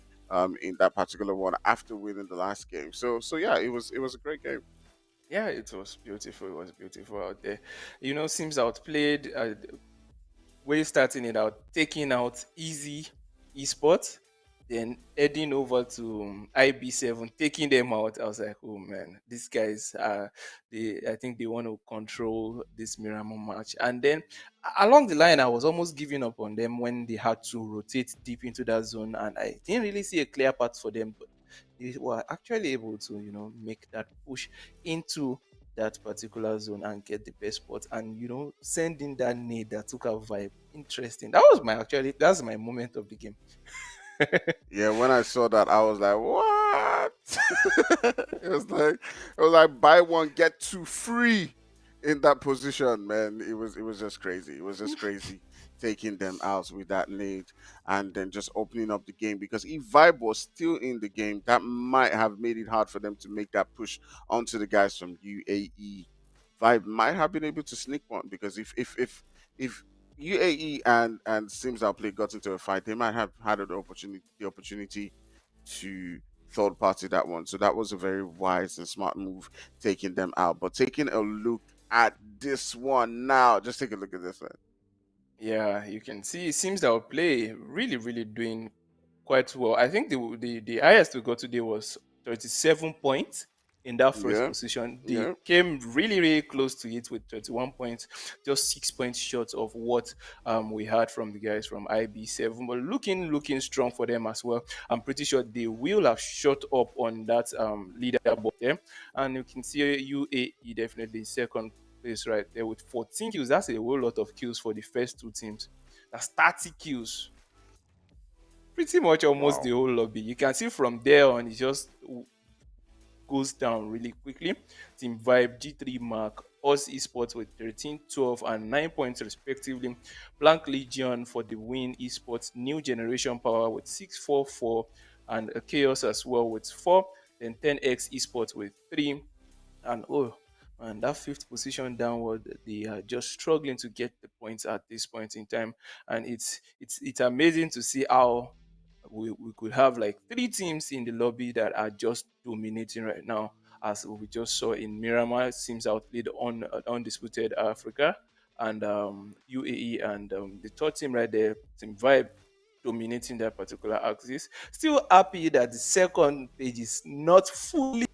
in that particular one after winning the last game. So yeah, it was a great game. Yeah, it was beautiful. It was beautiful out there. Seems outplayed. Way starting it out, taking out easy esports, then heading over to IB7, taking them out. I was like, oh man, these guys are I think they want to control this Miramar match. And then along the line, I was almost giving up on them when they had to rotate deep into that zone, and I didn't really see a clear path for them. But they were actually able to, make that push into that particular zone and get the best spot, and send in that nade that took a vibe. Interesting. That's my moment of the game. Yeah, when I saw that, I was like, "What?" it was like buy one get two free in that position, man. It was just crazy. It was just crazy taking them out with that lead and then just opening up the game because if Vibe was still in the game, that might have made it hard for them to make that push onto the guys from UAE. Vibe might have been able to sneak one because if UAE and Sims Outplay got into a fight, they might have had the opportunity to third party that one. So that was a very wise and smart move taking them out. But taking a look at this one now, just take a look at this one. Yeah, you can see it seems that our play really, really doing quite well. I think the highest we got today was 37 points in that first Yeah, position. They yeah. came really, really close to it with 31 points, just 6 points short of what we had from the guys from IB7. But looking strong for them as well. I'm pretty sure they will have shot up on that leaderboard there. And you can see UAE definitely second place right there with 14 kills. That's a whole lot of kills for the first two teams. That's 30 kills, pretty much almost the Wow. whole lobby. You can see from there on, it just goes down really quickly. Team Vibe, G3 Mark, Us Esports with 13, 12, and 9 points respectively. Blank Legion for the win, Esports, New Generation Power with 644, and Chaos as well with 4. Then 10x Esports with 3, and oh man, that fifth position downward, they are just struggling to get the points at this point in time. And it's amazing to see how we could have like three teams in the lobby that are just dominating right now, as we just saw in Miramar. Seems outplayed on undisputed Africa and UAE, and the third team right there, Team Vibe, dominating that particular axis. Still happy that the second page is not fully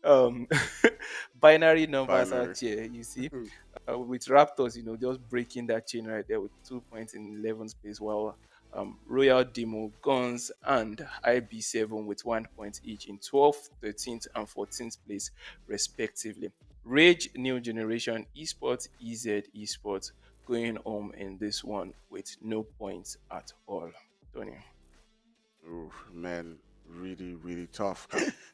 um binary numbers out Binary. here. You see, with Raptors, just breaking that chain right there with 2 points in 11th place, while Royal Demo, Guns, and IB7 with 1 point each in 12th, 13th, and 14th place, respectively. Rage New Generation Esports, EZ Esports going home in this one with no points at all. Tony. Ooh, man, really, really tough.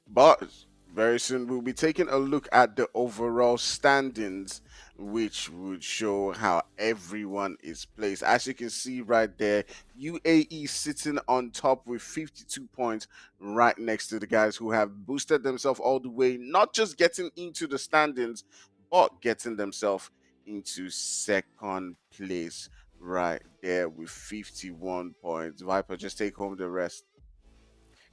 But very soon we'll be taking a look at the overall standings, which would show how everyone is placed. As you can see right there, UAE sitting on top with 52 points, right next to the guys who have boosted themselves all the way, not just getting into the standings, but getting themselves into second place right there with 51 points. Viper, just take home the rest.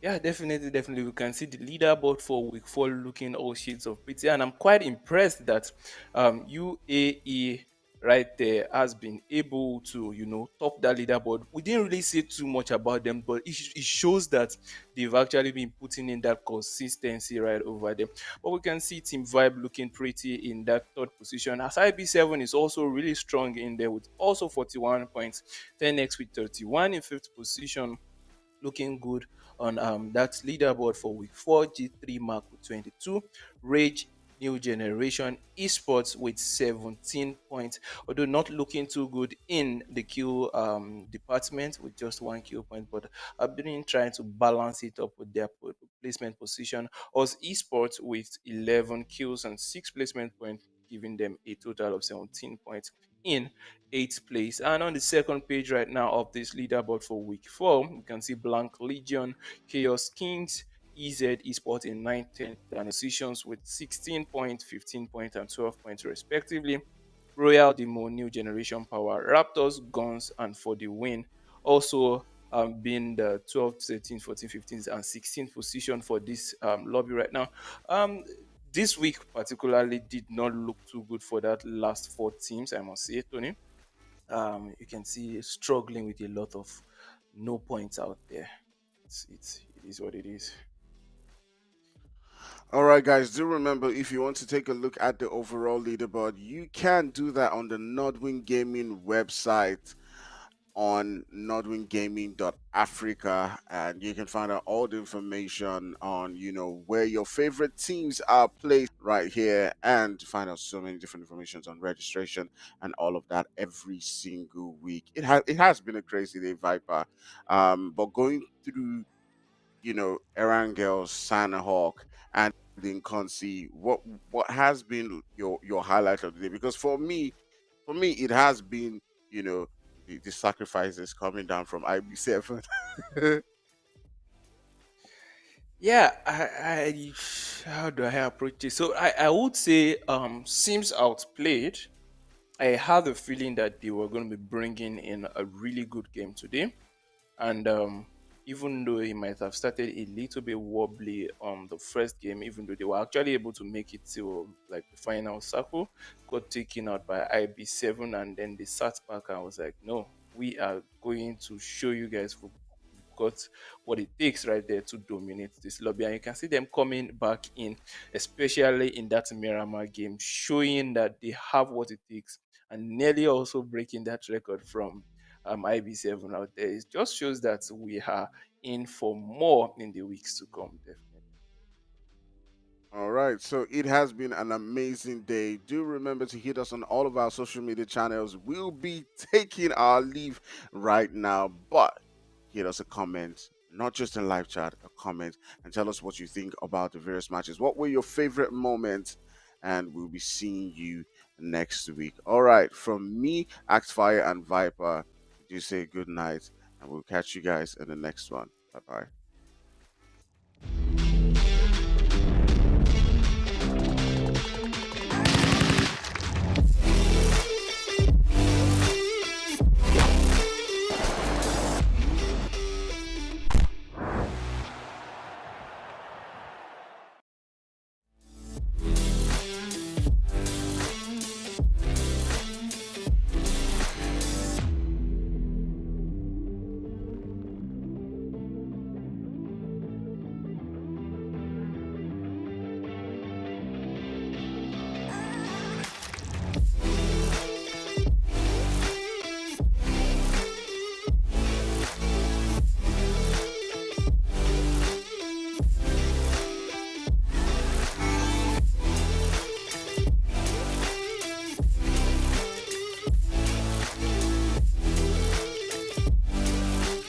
Yeah, definitely, definitely. We can see the leaderboard for week 4 looking all shades of pretty, and I'm quite impressed that UAE right there has been able to, top that leaderboard. We didn't really say too much about them, but it shows that they've actually been putting in that consistency right over there. But we can see Team Vibe looking pretty in that third position, as IB7 is also really strong in there with also 41 points. 10x with 31 in fifth position, looking good on that leaderboard for week 4. G3 Mark with 22, Rage New Generation Esports with 17 points, although not looking too good in the kill department with just 1 kill point, but I've been trying to balance it up with their placement position. Us Esports with 11 kills and 6 placement points, giving them a total of 17 points in eighth place. And on the second page right now of this leaderboard for week 4, you can see Blank Legion, Chaos Kings, EZ Esports in 9th, 10th positions with 16 points, 15 points, and 12 points respectively. Royal Demo, New Generation Power, Raptors, Guns, and for the win. Also, being the 12th, 13th, 14th, 15th, and 16th position for this lobby right now. Um, this week particularly did not look too good for that last 4 teams, I must say, Tony. You can see struggling with a lot of no points out there. It is what it is. All right, guys, do remember if you want to take a look at the overall leaderboard, you can do that on the Nodwin Gaming website on nodwingaming.africa, and you can find out all the information on where your favorite teams are placed right here, and find out so many different informations on registration and all of that every single week. It has been a crazy day, Viper. But going through Erangel, Sanhok, and the Inkosi, what has been your highlight of the day? Because for me, it has been you know the sacrifices coming down from IB7. Yeah, I how do I approach it? So I would say Sims outplayed. I had the feeling that they were going to be bringing in a really good game today. And even though he might have started a little bit wobbly on the first game, even though they were actually able to make it to like the final circle, got taken out by IB7, and then they sat back and was like, no, we are going to show you guys who got what it takes right there to dominate this lobby. And you can see them coming back in, especially in that Miramar game, showing that they have what it takes, and nearly also breaking that record from IB7 out there. It just shows that we are in for more in the weeks to come, definitely. All right, so it has been an amazing day. Do remember to hit us on all of our social media channels. We'll be taking our leave right now, but hit us a comment, not just in live chat, a comment, and tell us what you think about the various matches. What were your favorite moments? And we'll be seeing you next week. All right, from me, Axfire and Viper, do say good night, and we'll catch you guys in the next one. Bye bye.